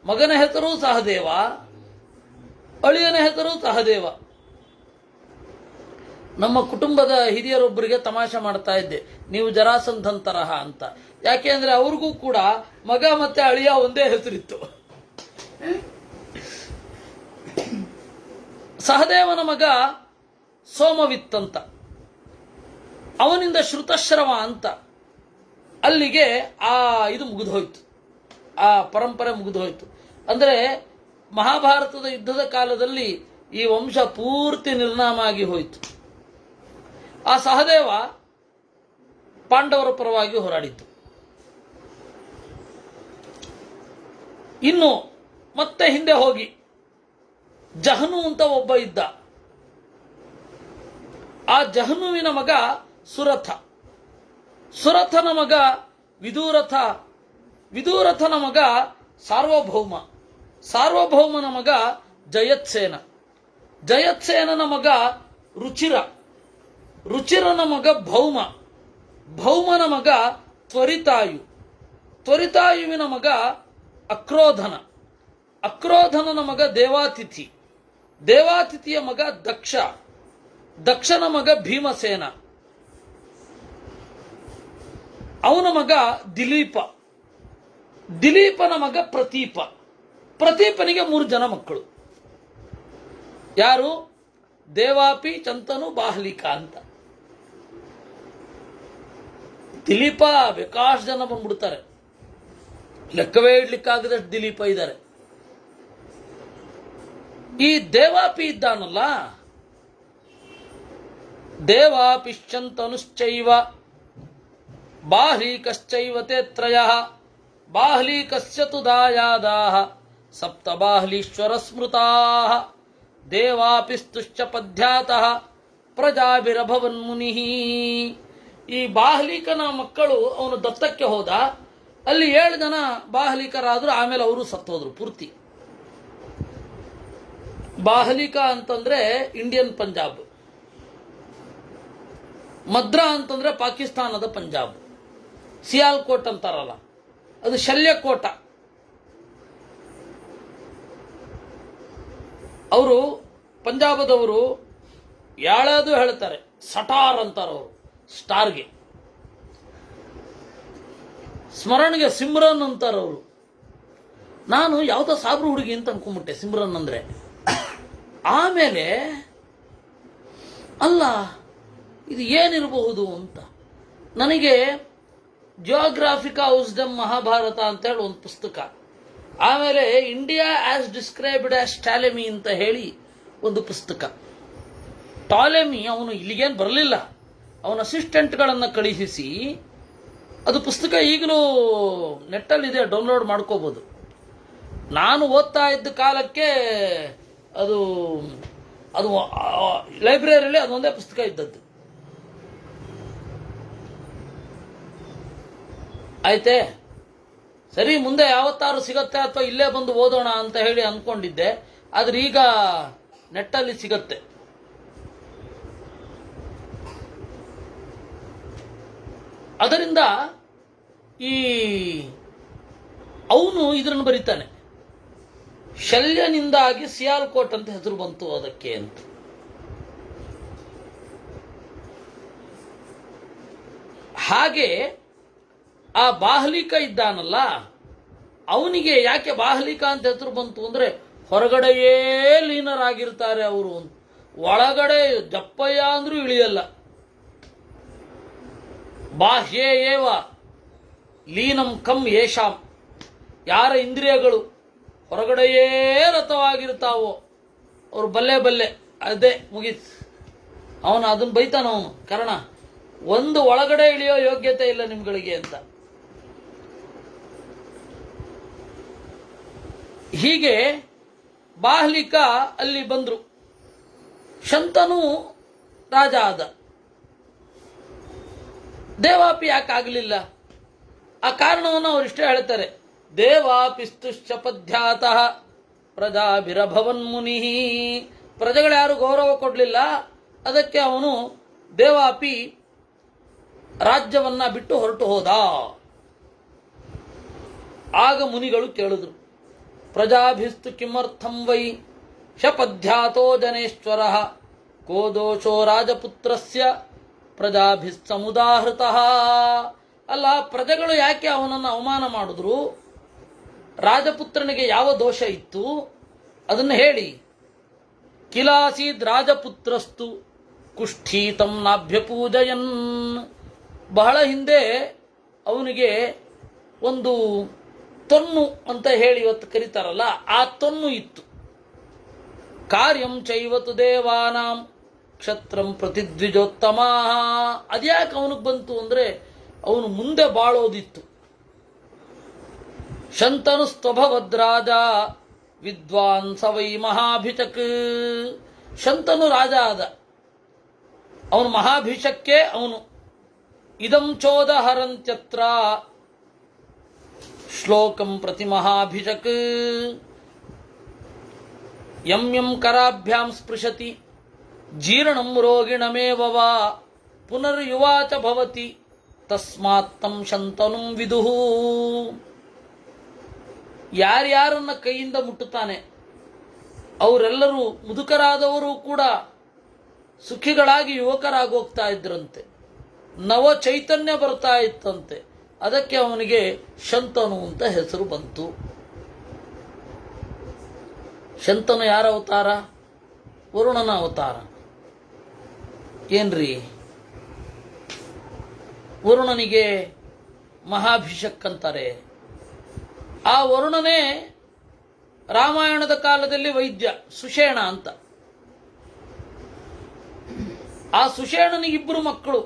[SPEAKER 1] ಮಗನ ಹೆಸರು ಸಹದೇವ, ಅಳಿಯನ ಹೆಸರು ಸಹದೇವ. ನಮ್ಮ ಕುಟುಂಬದ ಹಿರಿಯರೊಬ್ಬರಿಗೆ ತಮಾಷೆ ಮಾಡ್ತಾ ಇದ್ದೆ, ನೀವು ಜರಾಸಂಧನ್ ತರಹ ಅಂತ. ಯಾಕೆ ಅಂದ್ರೆ ಅವ್ರಿಗೂ ಕೂಡ ಮಗ ಮತ್ತೆ ಅಳಿಯ ಒಂದೇ ಹೆಸರಿತ್ತು. ಸಹದೇವನ ಮಗ ಸೋಮವಿತ್ ಅಂತ, ಅವನಿಂದ ಶ್ರುತಶ್ರವ ಅಂತ. ಅಲ್ಲಿಗೆ ಇದು ಮುಗಿದು ಹೋಯ್ತು, ಆ ಪರಂಪರೆ ಮುಗಿದು ಹೋಯ್ತು. ಅಂದರೆ ಮಹಾಭಾರತದ ಯುದ್ಧದ ಕಾಲದಲ್ಲಿ ಈ ವಂಶ ಪೂರ್ತಿ ನಿರ್ನಾಮ ಆಗಿ ಹೋಯಿತು. ಆ ಸಹದೇವ ಪಾಂಡವರ ಪರವಾಗಿ ಹೋರಾಡಿತು. ಇನ್ನು ಮತ್ತೆ ಹಿಂದೆ ಹೋಗಿ ಜಹನು ಅಂತ ಒಬ್ಬ ಇದ್ದ. ಆ ಜಹನುವಿನ ಮಗ ಸುರಥ, ಸುರಥನ ಮಗ ವಿದೂರಥ, ವಿದೂರಥನ ಮಗ ಸಾರ್ವಭೌಮ, ಸಾರ್ವಭೌಮನ ಮಗ ಜಯತ್ಸೇನ, ಜಯತ್ಸೇನನ ಮಗ ರುಚಿರ, ರುಚಿರನ ಮಗ ಭೌಮ, ಭೌಮನ ಮಗ ತ್ವರಿತಾಯು, ತ್ವರಿತಾಯುವಿನ ಮಗ ಅಕ್ರೋಧನ, ಅಕ್ರೋಧನನ ಮಗ ದೇವಾತಿಥಿ, ದೇವಾತಿಥಿಯ ಮಗ ದಕ್ಷ, ದಕ್ಷನ ಮಗ ಭೀಮಸೇನ, ಅವನ ಮಗ ದಿಲೀಪ, ದಿಲೀಪನ ಮಗ ಪ್ರತೀಪ, ಪ್ರತೀಪನಿಗೆ 3 ಜನ ಮಕ್ಕಳು. ಯಾರು? ದೇವಾಪಿ, ಚಂತನು, ಬಾಹ್ಲಿಕ ಅಂತ. ದಿಲೀಪ ಬೇಕಾಷ್ಟು ಜನ ಬಂದ್ಬಿಡ್ತಾರೆ, ಲೆಕ್ಕವೇ ಇಡ್ಲಿಕ್ಕಾಗದಷ್ಟು ದಿಲೀಪ ಇದ್ದಾರೆ. ಈ ದೇವಾಪಿ ಇದ್ದಾನಲ್ಲ, ದೇವಾಪಿಶ್ಚಂತನುಶ್ಚೈವ ಬಾಹ್ಲೀಕಶ್ಚೈವ ತೇ ತ್ರಯಃ ಬಾಹ್ಲೀಕಸ್ಯ ತು ದಾಯಾದಾಃ ಸಪ್ತ ಬಾಹ್ಲೀಶ್ವರ ಸ್ಮೃತಾಃ ದೇವಾಪಿಸ್ತುಶ್ಚ ಪದ್ಯಾತಃ ಪ್ರಜಾಭಿರಭವನ್ ಮುನಿಃ. ಈ ಬಾಹ್ಲೀಕನ ಮಕ್ಕಳು ಅವನು ದತ್ತಕ್ಕೆ ಹೋದ, ಅಲ್ಲಿ 7 ಜನ ಬಾಹ್ಲೀಕರಾದ್ರು, ಆಮೇಲೆ ಅವರು ಸತ್ತೋದ್ರು ಪೂರ್ತಿ. ಬಾಹ್ಲೀಕ ಅಂತಂದ್ರೆ ಇಂಡಿಯನ್ ಪಂಜಾಬ್, ಮದ್ರಾ ಅಂತಂದ್ರೆ ಪಾಕಿಸ್ತಾನದ ಪಂಜಾಬ್, ಸಿಯಾಲ್ಕೋಟ್ ಅಂತಾರಲ್ಲ ಅದು ಶಲ್ಯಕೋಟ. ಅವರು ಪಂಜಾಬದವರು ಯಾಳದು ಹೇಳ್ತಾರೆ, ಸಟಾರ್ ಅಂತಾರೆ ಅವರು ಸ್ಟಾರ್ಗೆ. ಸ್ಮರಣ್ಗೆ ಸಿಮ್ರನ್ ಅಂತಾರೆ ಅವರು. ನಾನು ಯಾವುದೋ ಸಾಬ್ರು ಹುಡುಗಿ ಅಂತ ಅನ್ಕೊಂಡ್ಬಿಟ್ಟೆ ಸಿಮ್ರನ್ ಅಂದ್ರೆ. ಆಮೇಲೆ ಅಲ್ಲ ಇದು ಏನಿರಬಹುದು ಅಂತ ನನಗೆ ಜಿಯೋಗ್ರಾಫಿಕಾ ಔಸ್ಡಮ್ ಮಹಾಭಾರತ ಅಂತೇಳಿ ಒಂದು ಪುಸ್ತಕ, ಆಮೇಲೆ India as described as Ptolemy ಅಂತ ಹೇಳಿ ಒಂದು ಪುಸ್ತಕ. ಟಾಲೆಮಿ ಅವನು ಇಲ್ಲಿಗೇನು ಬರಲಿಲ್ಲ, ಅವನ ಅಸಿಸ್ಟೆಂಟ್ಗಳನ್ನು ಕಳುಹಿಸಿ, ಅದು ಪುಸ್ತಕ ಈಗಲೂ ನೆಟ್ಟಲ್ಲಿದೆ, ಡೌನ್ಲೋಡ್ ಮಾಡ್ಕೋಬೋದು. ನಾನು ಓದ್ತಾ ಇದ್ದ ಕಾಲಕ್ಕೆ ಅದು ಅದು ಲೈಬ್ರರಿಯಲ್ಲಿ ಅದೊಂದೇ ಪುಸ್ತಕ ಇದ್ದದ್ದು. ಆಯ್ತೆ, ಸರಿ, ಮುಂದೆ ಯಾವತ್ತಾರು ಸಿಗತ್ತೆ ಅಥವಾ ಇಲ್ಲೇ ಬಂದು ಓದೋಣ ಅಂತ ಹೇಳಿ ಅಂದ್ಕೊಂಡಿದ್ದೆ, ಆದ್ರೆ ಈಗ ನೆಟ್ಟಲ್ಲಿ ಸಿಗತ್ತೆ. ಅದರಿಂದ ಈ ಅವನು ಇದನ್ನು ಬರೀತಾನೆ, ಶಲ್ಯನಿಂದಾಗಿ ಸಿಯಾಲ್ಕೋಟ್ ಅಂತ ಹೆಸರು ಬಂತು ಅದಕ್ಕೆ ಅಂತ. ಹಾಗೆ ಆ ಬಾಹ್ಲಿಕ ಇದ್ದಾನಲ್ಲ, ಅವನಿಗೆ ಯಾಕೆ ಬಾಹ್ಲಿಕ ಅಂತ ಹೆಸರು ಬಂತು ಅಂದ್ರೆ ಹೊರಗಡೆಯೇ ಲೀನರಾಗಿರ್ತಾರೆ ಅವರು, ಒಳಗಡೆ ಜಪ್ಪಯ್ಯ ಅಂದ್ರೂ ಇಳಿಯಲ್ಲ. ಬಾಹ್ಯೇ ಏವ ಲೀನಂ ಕಂ ಯೇಷಾಂ, ಯಾರ ಇಂದ್ರಿಯಗಳು ಹೊರಗಡೆಯೇ ರಥವಾಗಿರ್ತಾವೋ ಅವರು ಬಲ್ಲೆ ಅದೇ ಮುಗೀತು. ಅವನು ಅದನ್ನು ಬೈತಾನ ಅವನು, ಕಾರಣ ಒಂದು ಒಳಗಡೆ ಇಳಿಯೋ ಯೋಗ್ಯತೆ ಇಲ್ಲ ನಿಮ್ಗಳಿಗೆ ಅಂತ. ಹೀಗೆ ಬಾಹ್ಲಿಕ ಅಲ್ಲಿ ಬಂದ್ರು, ಶಂತನು ರಾಜ ಆದ. ದೇವಾಪಿ ಯಾಕಾಗಲಿಲ್ಲ? ಆ ಕಾರಣವನ್ನು ಅವರಿಷ್ಟೇ ಹೇಳ್ತಾರೆ, ದೇವಾಪಿಸ್ತುಶ್ಚ ಪದ್ಯಾತಃ ಪ್ರಜಾಭಿರಭವನ್ ಮುನಿಃ. ಪ್ರಜೆಗಳ್ಯಾರು ಗೌರವ ಕೊಡಲಿಲ್ಲ, ಅದಕ್ಕೆ ಅವನು ದೇವಾಪಿ ರಾಜ್ಯವನ್ನ ಬಿಟ್ಟು ಹೊರಟು ಹೋದ. ಆಗ ಮುನಿಗಳು ಕೇಳಿದ್ರು, ಪ್ರಜಾಭಿಸ್ತು ಕಿಮರ್ಥಂ ವೈ ಶಪದ್ಯಾತೋ ಜನೇಶ್ವರ ಕೋ ದೋಷೋ ರಾಜಪುತ್ರಸ್ಯ ಪ್ರಜಾಭಿಸ್ಸಮುದಾಹೃತಃ. ಅಲ್ಲ, ಪ್ರಜೆಗಳು ಯಾಕೆ ಅವನನ್ನು ಅವಮಾನ ಮಾಡಿದ್ರು? ರಾಜಪುತ್ರನಿಗೆ ಯಾವ ದೋಷ ಇತ್ತು ಅದನ್ನು ಹೇಳಿ. ಕಿಲಾಸೀದ್ ರಾಜಪುತ್ರಸ್ತು ಕುಷ್ಠೀತಂ ನಾಭ್ಯಪೂಜಯನ್. ಬಹಳ ಹಿಂದೆ ಅವನಿಗೆ ಒಂದು ತೊನ್ನು ಅಂತ ಹೇಳಿ ಇವತ್ತು ಕರೀತಾರಲ್ಲ, ಆ ತೊನ್ನು ಇತ್ತು. ಕಾರ್ಯಂ ಚೈವತು ದೇವಾನಾಂ ಕ್ಷತ್ರಂ ಪ್ರತಿದ್ವಿಜೋತ್ತಮ. ಅದ್ಯಾಕೆ ಅವನಿಗೆ ಬಂತು ಅಂದ್ರೆ ಅವನು ಮುಂದೆ ಬಾಳೋದಿತ್ತು. ಶಂತನು ಸ್ತಭವದ್ರಾಜ ವಿದ್ವಾನ್ ಸವೈ ಮಹಾಭಿಷಕ್. ಶಂತನು ರಾಜ ಆದ, ಅವನು ಮಹಾಭಿಷಕ್ಕೆ ಅವನು. ಇದಂ ಚೋದ ಹರಂತ್ಯತ್ರ ಶ್ಲೋಕಂ ಪ್ರತಿ ಮಹಾಭಿಷಕ್ ಯಂ ಯಂ ಕರಾಭ್ಯಾಂ ಸ್ಪೃಶತಿ ಜೀರ್ಣಂ ರೋಗಿಣಮೇವ ವಾ ಪುನರ್ಯುವಾಚ ಭವತಿ ತಸ್ಮಾತ್ ತಂ ಶಂತನುಂ ವಿದುಹು. ಯಾರ್ಯಾರನ್ನ ಕೈಯಿಂದ ಮುಟ್ಟುತ್ತಾನೆ ಅವರೆಲ್ಲರೂ, ಮುದುಕರಾದವರು ಕೂಡ ಸುಖಿಗಳಾಗಿ ಯುವಕರಾಗೋಗ್ತಾ ಇದ್ರಂತೆ. ನವ ಚೈತನ್ಯ ಬರ್ತಾ ಇತ್ತಂತೆ. ಅದಕ್ಕೆ ಅವನಿಗೆ ಶಂತನು ಅಂತ ಹೆಸರು ಬಂತು. ಶಂತನು ಯಾರ ಅವತಾರ? ವರುಣನ ಅವತಾರ. ಏನ್ರಿ, ವರುಣನಿಗೆ ಮಹಾಭಿಷಕ್ ಅಂತಾರೆ. ಆ ವರುಣನೇ ರಾಮಾಯಣದ ಕಾಲದಲ್ಲಿ ವೈದ್ಯ ಸುಷೇಣ ಅಂತ. ಆ ಸುಷೇಣನಿಗಿಬ್ಬರು ಮಕ್ಕಳು.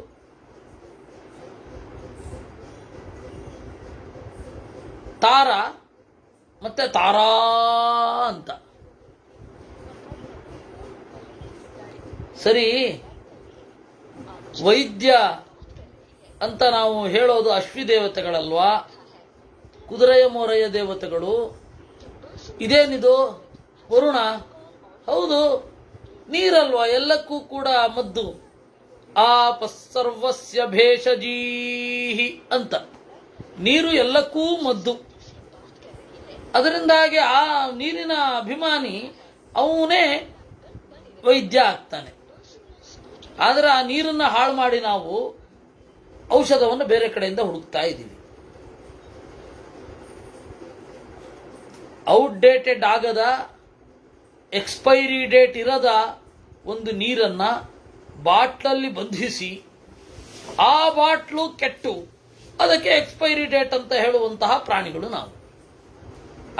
[SPEAKER 1] ತಾರ ಮತ್ತೆ ತಾರಾ ಅಂತ. ಸರಿ, ವೈದ್ಯ ಅಂತ ನಾವು ಹೇಳೋದು ಅಶ್ವಿ ದೇವತೆಗಳಲ್ವಾ, ಕುದುರೆಯ ಮೋರೆಯ ದೇವತೆಗಳು. ಇದೇನಿದು ವರುಣ? ಹೌದು, ನೀರಲ್ವಾ, ಎಲ್ಲಕ್ಕೂ ಕೂಡ ಮದ್ದು. ಸರ್ವಸ್ಯ ಭೇಷಜೀಹಿ ಅಂತ. ನೀರು ಎಲ್ಲಕ್ಕೂ ಮದ್ದು. ಅದರಿಂದಾಗಿ ಆ ನೀರಿನ ಅಭಿಮಾನಿ ಅವನೇ ವೈದ್ಯ ಆಗ್ತಾನೆ. ಆದರೆ ಆ ನೀರನ್ನು ಹಾಳು ಮಾಡಿ ನಾವು ಔಷಧವನ್ನು ಬೇರೆ ಕಡೆಯಿಂದ ಹುಡುಕ್ತಾ ಇದ್ದೀವಿ. ಔಟ್ಡೇಟೆಡ್ ಆಗದ, ಎಕ್ಸ್ಪೈರಿ ಡೇಟ್ ಇರದ ಒಂದು ನೀರನ್ನು ಬಾಟ್ಲಲ್ಲಿ ಬಂಧಿಸಿ ಆ ಬಾಟ್ಲು ಕೆಟ್ಟು ಅದಕ್ಕೆ ಎಕ್ಸ್ಪೈರಿ ಡೇಟ್ ಅಂತ ಹೇಳುವಂತಹ ಪ್ರಾಣಿಗಳು ನಾವು.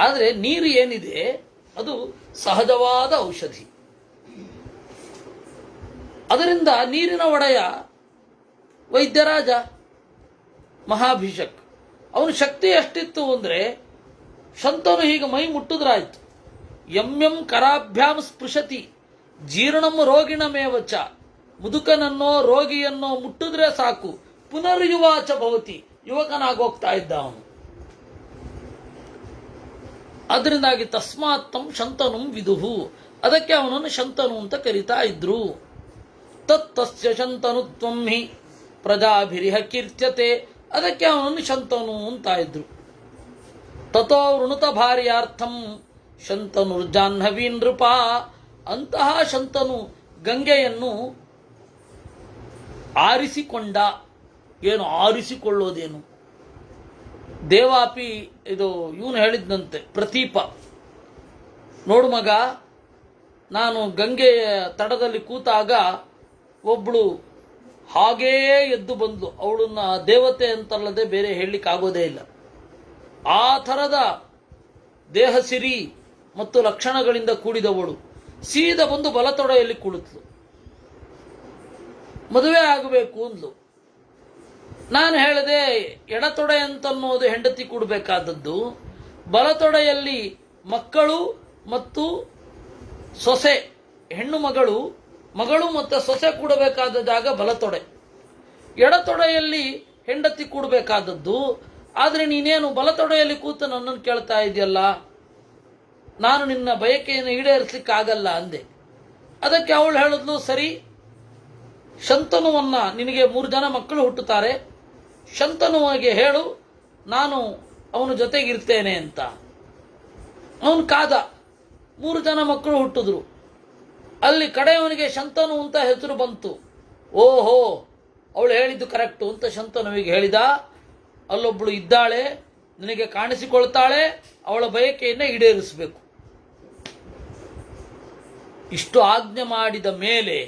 [SPEAKER 1] ಆದರೆ ನೀರು ಏನಿದೆ ಅದು ಸಹಜವಾದ ಔಷಧಿ. ಅದರಿಂದ ನೀರಿನ ಒಡೆಯ ವೈದ್ಯರಾಜ ಮಹಾಭಿಷಕ್. ಅವನ ಶಕ್ತಿ ಎಷ್ಟಿತ್ತು ಅಂದರೆ, ಶಂತನು ಹೀಗೆ ಮೈ ಮುಟ್ಟಿದ್ರಾಯ್ತು. ಎಂ ಕರಾಭ್ಯಾಂ ಸ್ಪೃಶತಿ ಜೀರ್ಣಂ ರೋಗಿಣಮೇವಚ. ಮುದುಕನನ್ನೋ ರೋಗಿಯನ್ನೋ ಮುಟ್ಟಿದ್ರೆ ಸಾಕು, ಪುನರ್ಯುವಾಚ ಭವತಿ, ಯುವಕನಾಗೋಗ್ತಾ ಇದ್ದ ಅವನು. ಅದರಿಂದಾಗಿ ತಸ್ಮಾತ್ತಂ ಶಂತನುಂ ವಿದುಹು, ಅದಕ್ಕೆ ಅವನನ್ನು ಶಂತನು ಅಂತ ಕರೀತಾ ಇದ್ರು. ತತ್ತಸ್ಯ ಶಂತನುತ್ವಂ ಹಿ ಪ್ರಜಾಭಿರಿಹ ಕೀರ್ತ್ಯತೆ, ಅದಕ್ಕೆ ಅವನನ್ನು ಶಂತನು ಅಂತ ಇದ್ರು. ತಥೋ ವೃಣುತ ಭಾರ್ಯಾರ್ಥಂ ಶಂತನುರ್ಜಾಹ್ನವೀ ನೃಪ. ಅಂತಹ ಶಂತನು ಗಂಗೆಯನ್ನು ಆರಿಸಿಕೊಂಡ. ಏನು ಆರಿಸಿಕೊಳ್ಳೋದೇನು? ದೇವಾಪಿ ಇದು ಇವನು ಹೇಳಿದ್ನಂತೆ, ಪ್ರತೀಪ. ನೋಡು ಮಗ, ನಾನು ಗಂಗೆಯ ತಡದಲ್ಲಿ ಕೂತಾಗ ಒಬ್ಬಳು ಹಾಗೇ ಎದ್ದು ಬಂದ್ಲು. ಅವಳನ್ನ ದೇವತೆ ಅಂತಲ್ಲದೆ ಬೇರೆ ಹೇಳಲಿಕ್ಕಾಗೋದೇ ಇಲ್ಲ. ಆ ಥರದ ದೇಹ ಸಿರಿ ಮತ್ತು ಲಕ್ಷಣಗಳಿಂದ ಕೂಡಿದವಳು ಸೀದಾ ಬಂದು ಬಲತೊಡೆಯಲ್ಲಿ ಕುಳಿತಳು. ಮದುವೆ ಆಗಬೇಕು ಅಂದ್ಲು. ನಾನು ಹೇಳಿದೆ, ಎಡತೊಡೆ ಅಂತನ್ನೋದು ಹೆಂಡತಿ ಕೊಡಬೇಕಾದದ್ದು, ಬಲತೊಡೆಯಲ್ಲಿ ಮಕ್ಕಳು ಮತ್ತು ಸೊಸೆ, ಹೆಣ್ಣು ಮಗಳು ಮತ್ತು ಸೊಸೆ ಕೂಡಬೇಕಾದ ಜಾಗ ಬಲತೊಡೆ. ಎಡತೊಡೆಯಲ್ಲಿ ಹೆಂಡತಿ ಕೂಡಬೇಕಾದದ್ದು. ಆದರೆ ನೀನೇನು ಬಲತೊಡೆಯಲ್ಲಿ ಕೂತು ನನ್ನನ್ನು ಕೇಳ್ತಾ ಇದೆಯಲ್ಲ, ನಾನು ನಿನ್ನ ಬಯಕೆಯನ್ನು ಈಡೇರಿಸಲಿಕ್ಕಾಗಲ್ಲ ಅಂದೆ. ಅದಕ್ಕೆ ಅವಳು ಹೇಳಿದ್ಲು, ಸರಿ, ಶಂತನುವನ್ನ, ನಿನಗೆ 3 ಜನ ಮಕ್ಕಳು ಹುಟ್ಟುತ್ತಾರೆ, ಶಂತನುವಿಗೆ ಹೇಳು ನಾನು ಅವನ ಜೊತೆಗಿರ್ತೇನೆ ಅಂತ. ಅವನು ಕಾದ. 3 ಜನ ಮಕ್ಕಳು ಹುಟ್ಟಿದ್ರು. ಅಲ್ಲಿ ಕಡೆಯವನಿಗೆ ಶಂತನು ಅಂತ ಹೆಸರು ಬಂತು. ಓಹೋ, ಅವಳು ಹೇಳಿದ್ದು ಕರೆಕ್ಟು ಅಂತ ಶಂತನುವಿಗೆ ಹೇಳಿದ. ಅಲ್ಲೊಬ್ಬಳು ಇದ್ದಾಳೆ, ನಿನಗೆ ಕಾಣಿಸಿಕೊಳ್ತಾಳೆ, ಅವಳ ಬಯಕೆಯನ್ನು ಈಡೇರಿಸಬೇಕು. ಇಷ್ಟು ಆಜ್ಞೆ ಮಾಡಿದ ಮೇಲೆ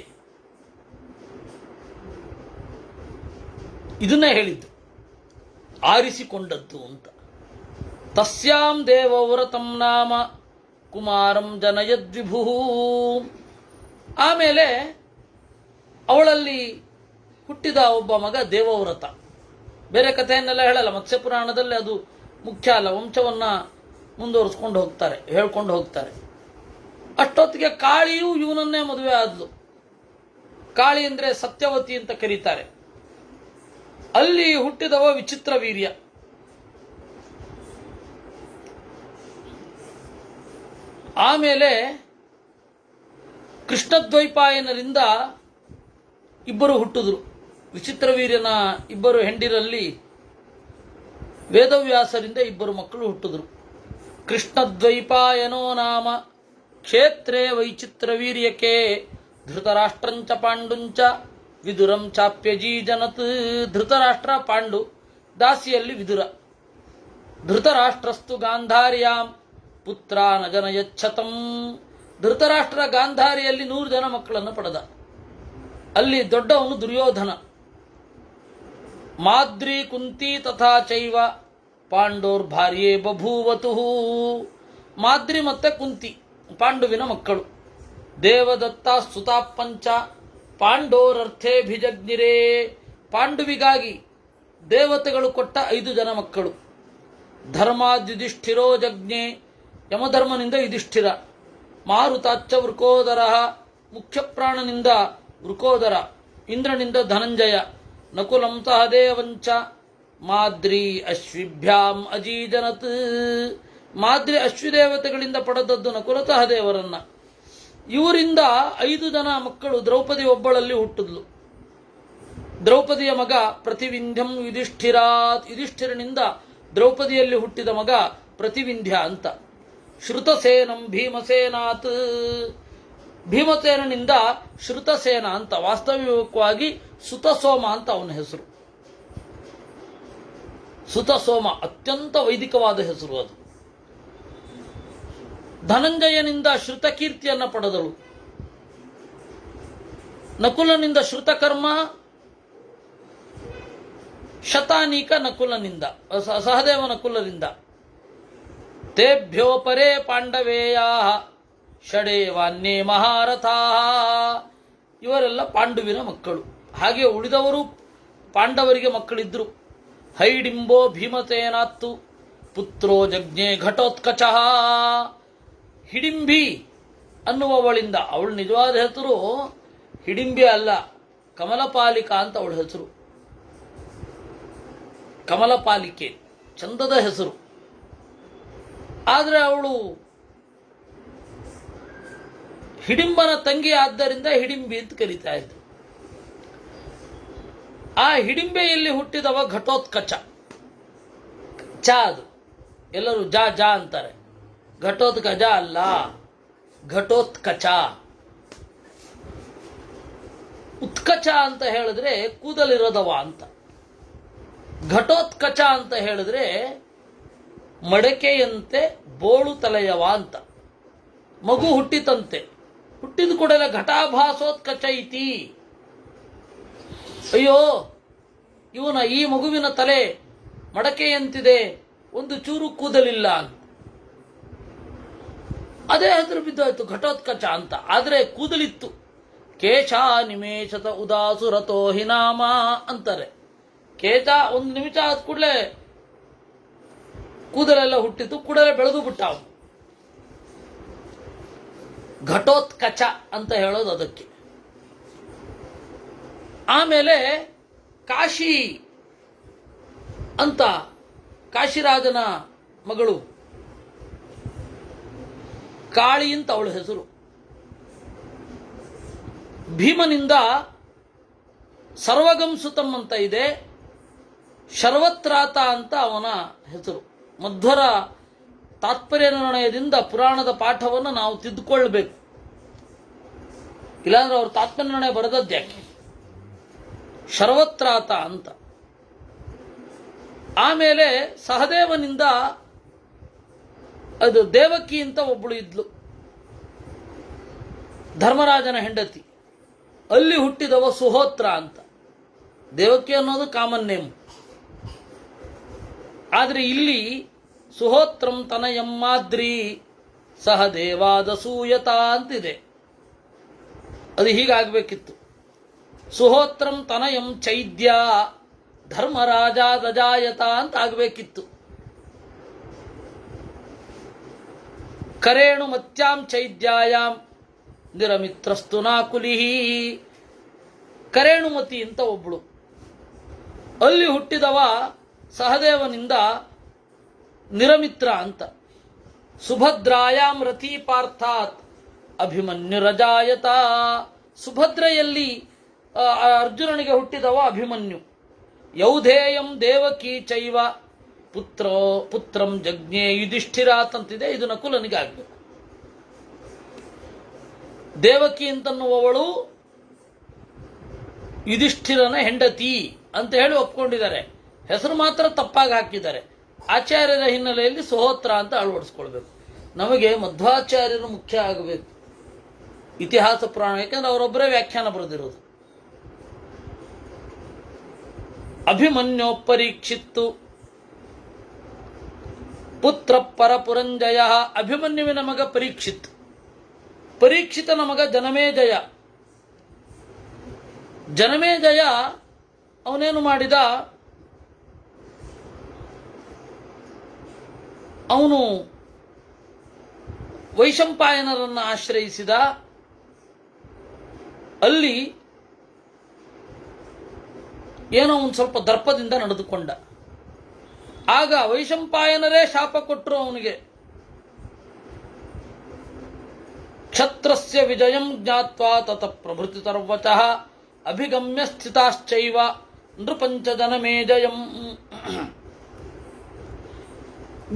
[SPEAKER 1] ಇದನ್ನೇ ಹೇಳಿದ್ದು, ಆರಿಸಿಕೊಂಡದ್ದು ಅಂತ. ತಸ್ಯಾಂ ದೇವವ್ರತಂ ನಾಮ ಕುಮಾರಂ ಜನಯದ್ವಿಭು. ಆಮೇಲೆ ಅವಳಲ್ಲಿ ಹುಟ್ಟಿದ ಒಬ್ಬ ಮಗ ದೇವವ್ರತ. ಬೇರೆ ಕಥೆಯನ್ನೆಲ್ಲ ಹೇಳಲ್ಲ, ಮತ್ಸ್ಯಪುರಾಣದಲ್ಲಿ ಅದು ಮುಖ್ಯ ಅಲ್ಲ. ವಂಶವನ್ನ ಮುಂದುವರಿಸ್ಕೊಂಡು ಹೋಗ್ತಾರೆ, ಹೇಳ್ಕೊಂಡು ಹೋಗ್ತಾರೆ. ಅಷ್ಟೊತ್ತಿಗೆ ಕಾಳಿಯು ಇವನನ್ನೇ ಮದುವೆ ಆದ್ಲು. ಕಾಳಿ ಅಂದ್ರೆ ಸತ್ಯವತಿ ಅಂತ ಕರೀತಾರೆ. ಅಲ್ಲಿ ಹುಟ್ಟಿದವ ವಿಚಿತ್ರ ವೀರ್ಯ. ಆಮೇಲೆ ಕೃಷ್ಣದ್ವೈಪಾಯನರಿಂದ ಇಬ್ಬರು ಹುಟ್ಟಿದ್ರು. ವಿಚಿತ್ರ ವೀರ್ಯನ ಇಬ್ಬರು ಹೆಂಡಿರಲ್ಲಿ ವೇದವ್ಯಾಸರಿಂದ ಇಬ್ಬರು ಮಕ್ಕಳು ಹುಟ್ಟಿದ್ರು. ಕೃಷ್ಣದ್ವೈಪಾಯನೋ ನಾಮ ಕ್ಷೇತ್ರೇ ವೈಚಿತ್ರ ವೀರ್ಯಕ್ಕೆ ಧೃತರಾಷ್ಟ್ರಂಚ ಪಾಂಡುಂಚ ವಿದುರಂ ಚಾಪ್ಯಜೀಜನತ್. ಧೃತರಾಷ್ಟ್ರ ಪಾಂಡು, ದಾಸಿಯಲ್ಲಿ ವಿದುರ. ಧೃತರಾಷ್ಟ್ರಸ್ತು ಗಾಂಧಾರ್ಯಾಂ ಪುತ್ರ ನಜನಯಚ್ಛತಂ. ಧೃತರಾಷ್ಟ್ರ ಗಾಂಧಾರಿಯಲ್ಲಿ 100 ಜನ ಮಕ್ಕಳನ್ನು ಪಡೆದ. ಅಲ್ಲಿ ದೊಡ್ಡವನು ದುರ್ಯೋಧನ. ಮಾದ್ರಿ ಕುಂತಿ ತಥಾ ಚೈವ ಪಾಂಡೋರ್ ಭಾರ್ಯೆ ಬಭೂವತು. ಮಾದ್ರಿ ಮತ್ತೆ ಕುಂತಿ ಪಾಂಡುವಿನ ಮಕ್ಕಳು. ದೇವದತ್ತ ಸುತಾ ಪಂಚ ಪಾಂಡೋರರ್ಥೇಭಿಜಜ್ಞಿರೇ. ಪಾಂಡುವಿಗಾಗಿ ದೇವತೆಗಳು ಕೊಟ್ಟ 5 ಜನ ಮಕ್ಕಳು. ಧರ್ಮಾದ್ಯುಧಿಷ್ಠಿರೋ ಜಜ್ಞೆ. ಯಮಧರ್ಮನಿಂದ ಯುಧಿಷ್ಠಿರ. ಮಾರುತಾಚ್ಚ ವೃಕೋದರ. ಮುಖ್ಯ ಪ್ರಾಣನಿಂದ ವೃಕೋದರ. ಇಂದ್ರನಿಂದ ಧನಂಜಯ. ನಕುಲಂ ಸಹದೇವಂಚ ಮಾದ್ರಿ ಅಶ್ವಿಭ್ಯಾಂ ಅಜೀಜನತ್. ಮಾದ್ರಿ ಅಶ್ವಿದೇವತೆಗಳಿಂದ ಪಡೆದದ್ದು ನಕುಲ ಸಹದೇವರನ್ನ. ಇವರಿಂದ 5 ಜನ ಮಕ್ಕಳು. ದ್ರೌಪದಿ ಒಬ್ಬಳಲ್ಲಿ ಹುಟ್ಟಿದ್ಲು. ದ್ರೌಪದಿಯ ಮಗ ಪ್ರತಿವಿಂಧ್ಯಂ ಯುಧಿಷ್ಠಿರಾತ್. ಯುಧಿಷ್ಠಿರನಿಂದ ದ್ರೌಪದಿಯಲ್ಲಿ ಹುಟ್ಟಿದ ಮಗ ಪ್ರತಿವಿಂಧ್ಯ ಅಂತ. ಶ್ರುತಸೇನಂ ಭೀಮಸೇನಾತ್. ಭೀಮಸೇನನಿಂದ ಶ್ರುತಸೇನ ಅಂತ. ವಾಸ್ತವಿಕವಾಗಿ ಸುತಸೋಮ ಅಂತ ಅವನ ಹೆಸರು. ಸುತಸೋಮ ಅತ್ಯಂತ ವೈದಿಕವಾದ ಹೆಸರು ಅದು. ಧನಂಜಯನಿಂದ ಶ್ರುತಕೀರ್ತಿಯನ್ನು ಪಡೆದಳು. ನಕುಲನಿಂದ ಶ್ರುತಕರ್ಮ. ಶತಾನೀಕ ನಕುಲನಿಂದ, ಸಹದೇವ ನಕುಲನಿಂದ. ತೇಭ್ಯೋ ಪರೇ ಪಾಂಡವೇಯಾ ಷಡೇವಾನ್ಯೇ ಮಹಾರಥಾ. ಇವರೆಲ್ಲ ಪಾಂಡುವಿನ ಮಕ್ಕಳು. ಹಾಗೆ ಉಳಿದವರು ಪಾಂಡವರಿಗೆ ಮಕ್ಕಳಿದ್ರು. ಹೈಡಿಂಬೋ ಭೀಮಸೇನಾತ್ತು ಪುತ್ರೋ ಜಜ್ಞೆ ಘಟೋತ್ಕಚ. ಹಿಡಿಂಬಿ ಅನ್ನುವವಳಿಂದ, ಅವಳ ನಿಜವಾದ ಹೆಸರು ಹಿಡಿಂಬಿ ಅಲ್ಲ, ಕಮಲಪಾಲಿಕಾ ಅಂತ ಅವಳ ಹೆಸರು. ಕಮಲಪಾಲಿಕೆ ಚಂದದ ಹೆಸರು. ಆದರೆ ಅವಳು ಹಿಡಿಂಬನ ತಂಗಿ ಆದ್ದರಿಂದ ಹಿಡಿಂಬಿ ಅಂತ ಕರೀತಾ ಇದ್ರು. ಆ ಹಿಡಿಂಬೆಯಲ್ಲಿ ಹುಟ್ಟಿದವ ಘಟೋತ್ಕಚ. ಚ ಅದು ಎಲ್ಲರೂ ಜಾ ಜಾ ಅಂತಾರೆ. ಘಟೋತ್ಕಚ ಅಲ್ಲ, ಘಟೋತ್ಕಚ. ಉತ್ಕಚ ಅಂತ ಹೇಳಿದ್ರೆ ಕೂದಲಿರೋದವ ಅಂತ. ಘಟೋತ್ಕಚ ಅಂತ ಹೇಳಿದ್ರೆ ಮಡಕೆಯಂತೆ ಬೋಳು ತಲೆಯವ ಅಂತ. ಮಗು ಹುಟ್ಟಿತಂತೆ. ಹುಟ್ಟಿದ ಕೂಡಲೇ ಘಟಾಭಾಸೋತ್ಕಚ ಇತಿ. ಅಯ್ಯೋ, ಇವನ ಈ ಮಗುವಿನ ತಲೆ ಮಡಕೆಯಂತಿದೆ, ಒಂದು ಚೂರು ಕೂದಲಿಲ್ಲ ಅಂತ. ಅದೇ ಹೆಸರು ಬಿದ್ದಾಯ್ತು ಘಟೋತ್ಕಚ ಅಂತ. ಆದರೆ ಕೂದಲಿತ್ತು. ಕೇಶ ನಿಮೇಶತ ಉದಾಸು ರಥೋ ಹಿನಾಮ ಅಂತಾರೆ. ಕೇಶ ಒಂದು ನಿಮಿಷ ಆದ ಕೂಡಲೇ ಕೂದಲೆಲ್ಲ ಹುಟ್ಟಿತು, ಕೂಡಲೇ ಬೆಳೆದು ಬಿಟ್ಟ ಅವನು. ಘಟೋತ್ಕಚ ಅಂತ ಹೇಳೋದು ಅದಕ್ಕೆ. ಆಮೇಲೆ ಕಾಶಿ ಅಂತ, ಕಾಶಿರಾಜನ ಮಗಳು ಕಾಳಿ ಅಂತ ಅವಳ ಹೆಸರು. ಭೀಮನಿಂದ ಸರ್ವಗಂ ಸುತಂ ಅಂತ ಇದೆ. ಶರ್ವತ್ರಾತ ಅಂತ ಅವನ ಹೆಸರು. ಮಧ್ವರ ತಾತ್ಪರ್ಯ ನಿರ್ಣಯದಿಂದ ಪುರಾಣದ ಪಾಠವನ್ನು ನಾವು ತಿದ್ದುಕೊಳ್ಬೇಕು. ಇಲ್ಲಾಂದ್ರೆ ಅವರು ತಾತ್ಪರ್ಯ ನಿರ್ಣಯ ಬರೆದದ್ಯಾಕೆ? ಶರ್ವತ್ರಾತ ಅಂತ. ಆಮೇಲೆ ಸಹದೇವನಿಂದ ಅದು ದೇವಕಿ ಅಂತ ಒಬ್ಬಳು ಇದ್ಲು, ಧರ್ಮರಾಜನ ಹೆಂಡತಿ. ಅಲ್ಲಿ ಹುಟ್ಟಿದವ ಸುಹೋತ್ರ ಅಂತ. ದೇವಕಿ ಅನ್ನೋದು ಕಾಮನ್ ನೇಮ್. ಆದರೆ ಇಲ್ಲಿ ಸುಹೋತ್ರಂ ತನಯಂ ಮಾದ್ರಿ ಸಹದೇವಾದಸೂಯತ ಅಂತಿದೆ. ಅದು ಹೀಗಾಗಬೇಕಿತ್ತು. ಸುಹೋತ್ರಂ ತನಯಂ ಚೈದ್ಯ ಧರ್ಮರಾಜಾದಜಾಯತ ಅಂತ ಆಗಬೇಕಿತ್ತು. ಕರೇಣು ಮತ್ಯಾಂ ಚೈದ್ಯಾಯಾಂ ನಿರಮಿತ್ರಸ್ತು ನಾಕುಲಿಹಿ. ಕರೇಣುಮತಿ ಅಂತ ಒಬ್ಬಳು. ಅಲ್ಲಿ ಹುಟ್ಟಿದವ ಸಹದೇವನಿಂದ ನಿರಮಿತ್ರ ಅಂತ. ಸುಭದ್ರಾಯಾಂ ರಥೀಪಾರ್ಥಾತ್ ಅಭಿಮನ್ಯುರಜಾಯತ. ಸುಭದ್ರೆಯಲ್ಲಿ ಅರ್ಜುನನಿಗೆ ಹುಟ್ಟಿದವ ಅಭಿಮನ್ಯು. ಯೌಧೇಯಂ ದೇವಕಿ ಚೈವ ಪುತ್ರಂ ಜಜ್ಞೆ ಯುಧಿಷ್ಠಿರಾತ್ ಅಂತಿದೆ. ಇದು ನಕುಲನಿಗೆ ಆಗಬೇಕು. ದೇವಕಿ ಅಂತನ್ನುವವಳು ಯುಧಿಷ್ಠಿರನ ಹೆಂಡತಿ ಅಂತ ಹೇಳಿ ಒಪ್ಕೊಂಡಿದ್ದಾರೆ. ಹೆಸರು ಮಾತ್ರ ತಪ್ಪಾಗಿ ಹಾಕಿದ್ದಾರೆ. ಆಚಾರ್ಯರ ಹಿನ್ನೆಲೆಯಲ್ಲಿ ಸುಹೋತ್ರ ಅಂತ ಅಳವಡಿಸ್ಕೊಳ್ಬೇಕು. ನಮಗೆ ಮಧ್ವಾಚಾರ್ಯರು ಮುಖ್ಯ ಆಗಬೇಕು, ಇತಿಹಾಸ ಪುರಾಣ, ಯಾಕಂದ್ರೆ ಅವರೊಬ್ಬರೇ ವ್ಯಾಖ್ಯಾನ ಬರೆದಿರೋದು. ಅಭಿಮನ್ಯೋ ಪರೀಕ್ಷಿತ್ತು ಪುತ್ರ ಪರಪುರಂಜಯ. ಅಭಿಮನ್ಯುವಿನ ಮಗ ಪರೀಕ್ಷಿತ್, ಪರೀಕ್ಷಿತನ ಮಗ ಜನಮೇಜಯ. ಜನಮೇಜಯ ಅವನೇನು ಮಾಡಿದ, ಅವನು ವೈಶಂಪಾಯನರನ್ನು ಆಶ್ರಯಿಸಿದ. ಅಲ್ಲಿ ಏನೋ ಒಂದು ಸ್ವಲ್ಪ ದರ್ಪದಿಂದ ನಡೆದುಕೊಂಡ. ಆಗ ವೈಶಂಪಾಯನರೇ ಶಾಪ ಕೊಟ್ಟರು ಅವನಿಗೆ. ಕ್ಷತ್ರಸ್ಯ ವಿಜಯಂ ಜ್ಞಾತ್ವಾ ತತ ಪ್ರಭೃತಿ ಸರ್ವಚಃ ಅಭಿಗಮ್ಯ ಸ್ಥಿತಾಶ್ಚೈವ ನೃಪಂಚ ಜನಮೇಜಯಂ.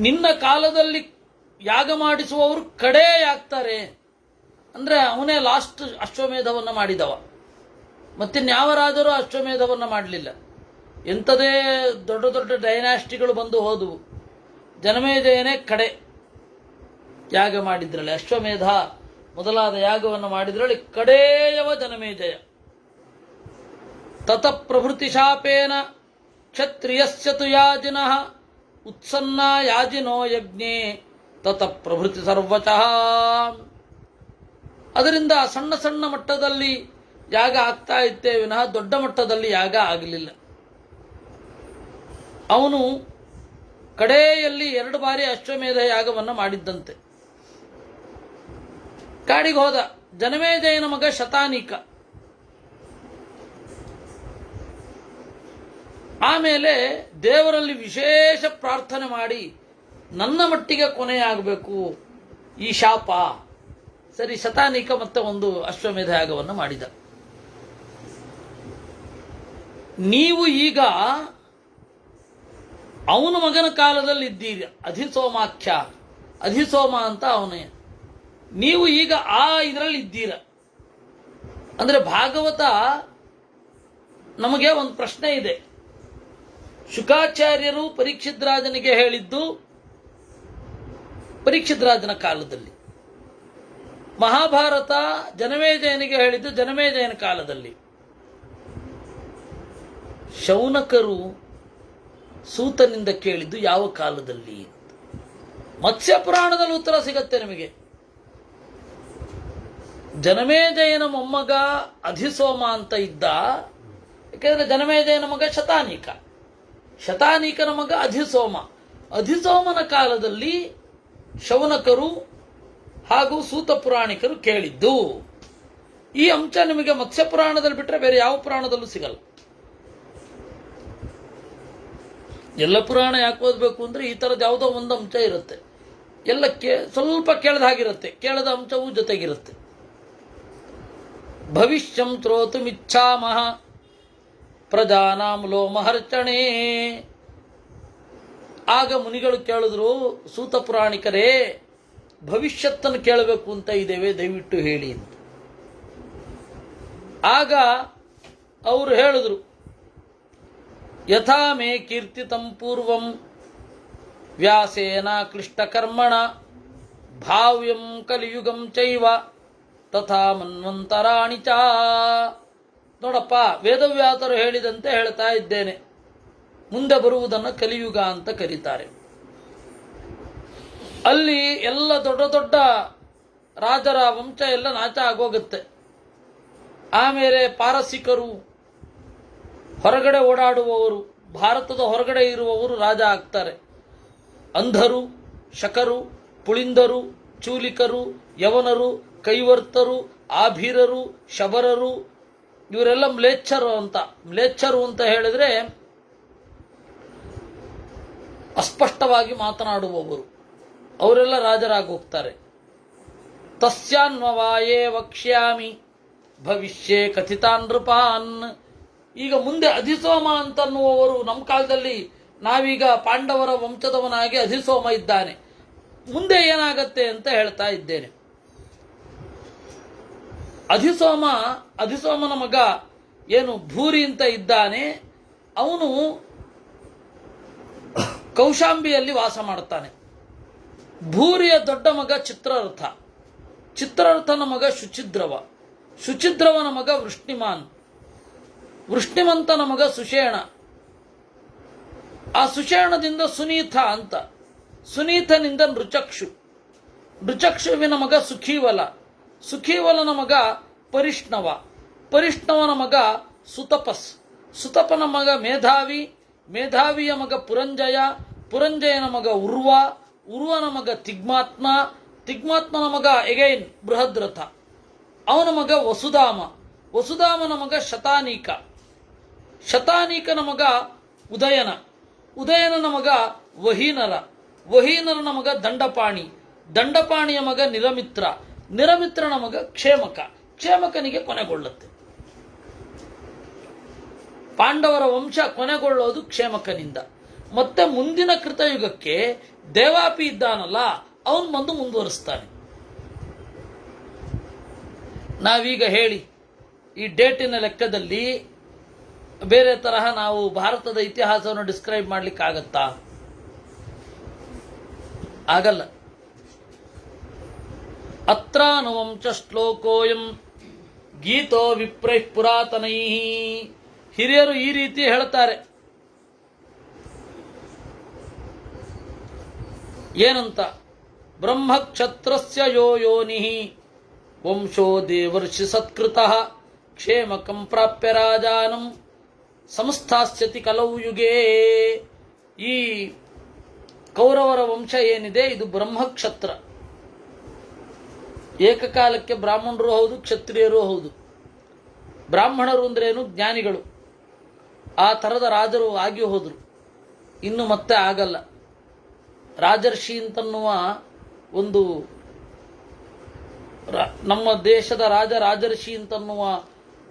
[SPEAKER 1] ನಿನ್ನ ಕಾಲದಲ್ಲಿ ಯಾಗ ಮಾಡಿಸುವವರು ಕಡೆಯಾಗ್ತಾರೆ. ಅಂದರೆ ಅವನೇ ಲಾಸ್ಟ್ ಅಶ್ವಮೇಧವನ್ನು ಮಾಡಿದವ. ಮತ್ತಿನ್ಯಾವ ರಾಜರು ಅಶ್ವಮೇಧವನ್ನು ಮಾಡಲಿಲ್ಲ. ಎಂಥದೇ ದೊಡ್ಡ ದೊಡ್ಡ ಡೈನಾಸ್ಟಿಗಳು ಬಂದು ಹೋದವು, ಜನಮೇಜಯನೇ ಕಡೆ ಯಾಗ ಮಾಡಿದ್ರಲ್ಲಿ. ಅಶ್ವಮೇಧ ಮೊದಲಾದ ಯಾಗವನ್ನು ಮಾಡಿದ್ರಲ್ಲಿ ಕಡೆಯವ ಜನಮೇಜಯ. ತತ ಪ್ರಭೃತಿ ಶಾಪೇನ ಕ್ಷತ್ರಿಯಸ್ಯ ತು ಯಾಜಿನಃ ಉತ್ಸನ್ನ ಯಾಜಿನೋ ಯಜ್ಞೆ ತತ ಪ್ರಭೃತಿ ಸರ್ವಚಃ. ಅದರಿಂದ ಸಣ್ಣ ಸಣ್ಣ ಮಟ್ಟದಲ್ಲಿ ಯಾಗ ಆಗ್ತಾ ಇತ್ತೇ ವಿನಃ ದೊಡ್ಡ ಮಟ್ಟದಲ್ಲಿ ಯಾಗ ಆಗಲಿಲ್ಲ. ಅವನು ಕಡೆಯಲ್ಲಿ 2 ಬಾರಿ ಅಶ್ವಮೇಧ ಯಾಗವನ್ನು ಮಾಡಿದ್ದಂತೆ. ಕಾಡಿಗೆ ಹೋದ. ಜನಮೇಜಯನ ಮಗ ಶತಾನೀಕ. ಆಮೇಲೆ ದೇವರಲ್ಲಿ ವಿಶೇಷ ಪ್ರಾರ್ಥನೆ ಮಾಡಿ, ನನ್ನ ಮಟ್ಟಿಗೆ ಕೊನೆಯಾಗಬೇಕು ಈ ಶಾಪ. ಸರಿ, ಶತಾನೀಕ ಮತ್ತೆ ಒಂದು ಅಶ್ವಮೇಧ ಯಾಗವನ್ನು ಮಾಡಿದ. ನೀವು ಈಗ ಅವನ ಮಗನ ಕಾಲದಲ್ಲಿ ಇದ್ದೀರಿ. ಅಧಿಸೋಮಾಖ್ಯ, ಅಧಿಸೋಮ ಅಂತ ಅವನೇ. ನೀವು ಈಗ ಆ ಇದರಲ್ಲಿ ಇದ್ದೀರ. ಅಂದರೆ ಭಾಗವತ ನಮಗೆ ಒಂದು ಪ್ರಶ್ನೆ ಇದೆ. ಶುಕಾಚಾರ್ಯರು ಪರೀಕ್ಷಿತ್ ರಾಜನಿಗೆ ಹೇಳಿದ್ದು ಪರೀಕ್ಷಿತ್ ರಾಜನ ಕಾಲದಲ್ಲಿ, ಮಹಾಭಾರತ ಜನಮೇಜಯನಿಗೆ ಹೇಳಿದ್ದು ಜನಮೇಜಯನ ಕಾಲದಲ್ಲಿ, ಶೌನಕರು ಸೂತನಿಂದ ಕೇಳಿದ್ದು ಯಾವ ಕಾಲದಲ್ಲಿ. ಮತ್ಸ್ಯ ಪುರಾಣದಲ್ಲಿ ಉತ್ತರ ಸಿಗತ್ತೆ ನಿಮಗೆ. ಜನಮೇಜಯನ ಮೊಮ್ಮಗ ಅಧಿಸೋಮ ಅಂತ ಇದ್ದ. ಯಾಕೆಂದ್ರೆ ಜನಮೇಜಯನ ಮಗ ಶತಾನೀಕ, ಶತಾನೀಕನ ಮಗ ಅಧಿಸೋಮ. ಅಧಿಸೋಮನ ಕಾಲದಲ್ಲಿ ಶೌನಕರು ಹಾಗೂ ಸೂತ ಪುರಾಣಿಕರು ಕೇಳಿದ್ದು. ಈ ಅಂಶ ನಿಮಗೆ ಮತ್ಸ್ಯ ಪುರಾಣದಲ್ಲಿ ಬಿಟ್ಟರೆ ಬೇರೆ ಯಾವ ಪುರಾಣದಲ್ಲೂ ಸಿಗಲ್ಲ. ಎಲ್ಲ ಪುರಾಣ ಯಾಕೆ ಓದಬೇಕು ಅಂದರೆ ಈ ಥರದ್ದು ಯಾವುದೋ ಒಂದು ಅಂಶ ಇರುತ್ತೆ. ಎಲ್ಲ ಸ್ವಲ್ಪ ಕೇಳದ ಹಾಗಿರುತ್ತೆ, ಕೇಳದ ಅಂಶವೂ ಜೊತೆಗಿರುತ್ತೆ. ಭವಿಷ್ಯಂ ತ್ರೋತುಮಿಚ್ಛಾಮಃ ಪ್ರಜಾನಾಂ ಲೋಮಹರ್ಚಣೆ. ಆಗ ಮುನಿಗಳು ಕೇಳಿದ್ರು, ಸೂತ ಪುರಾಣಿಕರೇ, ಭವಿಷ್ಯತ್ತನ್ನು ಕೇಳಬೇಕು ಅಂತ ಇದ್ದೇವೆ, ದಯವಿಟ್ಟು ಹೇಳಿ ಅಂತ. ಆಗ ಅವರು ಹೇಳಿದ್ರು, ಯಥಾ ಮೇ ಕೀರ್ತಿತಂ ಪೂರ್ವಂ ವ್ಯಾಸೇನ ಕ್ಲಿಷ್ಟಕರ್ಮಣ ಭಾವ್ಯಂ ಕಲಿಯುಗಂ ಚೈವ ತಥಾ ಮನ್ವಂತರಾಣಿ ಚ. ನೋಡಪ್ಪ, ವೇದವ್ಯಾಸರು ಹೇಳಿದಂತೆ ಹೇಳ್ತಾ ಇದ್ದೇನೆ. ಮುಂದೆ ಬರುವುದನ್ನು ಕಲಿಯುಗ ಅಂತ ಕರೀತಾರೆ. ಅಲ್ಲಿ ಎಲ್ಲ ದೊಡ್ಡ ದೊಡ್ಡ ರಾಜರ ವಂಶ ಎಲ್ಲ ನಾಶ ಆಗೋಗುತ್ತೆ. ಆಮೇಲೆ ಪಾರಸಿಕರು, ಹೊರಗಡೆ ಓಡಾಡುವವರು, ಭಾರತದ ಹೊರಗಡೆ ಇರುವವರು ರಾಜ ಆಗ್ತಾರೆ. ಅಂಧರು, ಶಕರು, ಪುಳಿಂದರು, ಚೂಲಿಕರು, ಯವನರು, ಕೈವರ್ತರು, ಆಭೀರರು, ಶಬರರು, ಇವರೆಲ್ಲ ಮ್ಲೇಚ್ಛರು ಅಂತ. ಮ್ಲೇಚ್ಛರು ಅಂತ ಹೇಳಿದ್ರೆ ಅಸ್ಪಷ್ಟವಾಗಿ ಮಾತನಾಡುವವರು, ಅವರೆಲ್ಲ ರಾಜರಾಗಿ ಹೋಗ್ತಾರೆ. ತಸ್ಯಾನ್ವವಾಯೇ ವಕ್ಷ್ಯಾಮಿ ಭವಿಷ್ಯೇ ಕಥಿತಾನ್ ನೃಪಾನ್. ಈಗ ಮುಂದೆ ಅಧಿಸೋಮ ಅಂತನ್ನುವವರು, ನಮ್ಮ ಕಾಲದಲ್ಲಿ ನಾವೀಗ ಪಾಂಡವರ ವಂಶದವನಾಗಿ ಅಧಿಸೋಮ ಇದ್ದಾನೆ, ಮುಂದೆ ಏನಾಗತ್ತೆ ಅಂತ ಹೇಳ್ತಾ ಇದ್ದೇನೆ. ಅಧಿಸೋಮನ ಮಗ ಏನು ಭೂರಿ ಅಂತ ಇದ್ದಾನೆ, ಅವನು ಕೌಶಾಂಬಿಯಲ್ಲಿ ವಾಸ ಮಾಡ್ತಾನೆ. ಭೂರಿಯ ದೊಡ್ಡ ಮಗ ಚಿತ್ರರಥನ ಮಗ ಶುಚಿದ್ರವನ ಮಗ ವೃಷ್ಣಿಮಂತನ ಮಗ ಸುಷೇಣ, ಆ ಸುಷೇಣದಿಂದ ಸುನೀತನಿಂದ ನೃಚಕ್ಷುವಿನ ಮಗ ಸುಖೀವಲನ ಮಗ ಪರಿಷ್ಣವನ ಮಗ ಸುತಪನ ಮಗ ಮೇಧಾವಿಯ ಮಗ ಪುರಂಜಯನ ಮಗ ಉರ್ವನ ಮಗ ತಿಗ್ಮಾತ್ಮನ ಮಗ ಎಗೈನ್ ಬೃಹದ್ರಥ, ಅವನ ಮಗ ವಸುಧಾಮನ ಮಗ ಶತಾನೀಕನ ಮಗ ಉದಯನನ ಮಗ ವಹೀನರನ ಮಗ ದಂಡಪಾಣಿಯ ಮಗ ನಿರಮಿತ್ರನ ಮಗ ಕ್ಷೇಮಕನಿಗೆ ಕೊನೆಗೊಳ್ಳುತ್ತೆ. ಪಾಂಡವರ ವಂಶ ಕೊನೆಗೊಳ್ಳೋದು ಕ್ಷೇಮಕನಿಂದ. ಮತ್ತೆ ಮುಂದಿನ ಕೃತಯುಗಕ್ಕೆ ದೇವಾಪಿ ಇದ್ದಾನಲ್ಲ, ಅವನು ಬಂದು ಮುಂದುವರಿಸ್ತಾನೆ. ನಾವೀಗ ಹೇಳಿ ಈ ಡೇಟಿನ ಲೆಕ್ಕದಲ್ಲಿ ಬೇರೆ ತರಹ ನಾವು ಭಾರತದ ಇತಿಹಾಸವನ್ನು ಡಿಸ್ಕ್ರೈಬ್ ಮಾಡ್ಲಿಕ್ಕಾಗತ್ತಾ? ಆಗಲ್ಲ. ಅತ್ರಾನುವಂಶ ಶ್ಲೋಕೋಯಂ ಗೀತೋ ವಿಪ್ರೈ ಪುರಾತನೈ. ಹಿರಿಯರು ಈ ರೀತಿ ಹೇಳ್ತಾರೆ. ಏನಂತ? ಬ್ರಹ್ಮಕ್ಷತ್ರಸ್ಯ ಯೋ ಯೋನಿಃ ವಂಶೋ ದೇವರ್ಷಿ ಸತ್ಕೃತಃ ಕ್ಷೇಮಕಂ ಪ್ರಾಪ್ಯ ರಾಜಾನಂ ಸಂಸ್ಥಾಸ್ಯತಿ ಕಲೌ ಯುಗೇ. ಈ ಕೌರವರ ವಂಶ ಏನಿದೆ ಇದು ಬ್ರಹ್ಮಕ್ಷತ್ರ. ಏಕಕಾಲಕ್ಕೆ ಬ್ರಾಹ್ಮಣರು ಹೌದು, ಕ್ಷತ್ರಿಯರು ಹೌದು. ಬ್ರಾಹ್ಮಣರು ಅಂದ್ರೇನು? ಜ್ಞಾನಿಗಳು. ಆ ಥರದ ರಾಜರು ಆಗಿ ಹೋದರು, ಇನ್ನು ಮತ್ತೆ ಆಗಲ್ಲ. ರಾಜರ್ಷಿ ಅಂತನ್ನುವ ಒಂದು ನಮ್ಮ ದೇಶದ ರಾಜರ್ಷಿ ಅಂತನ್ನುವ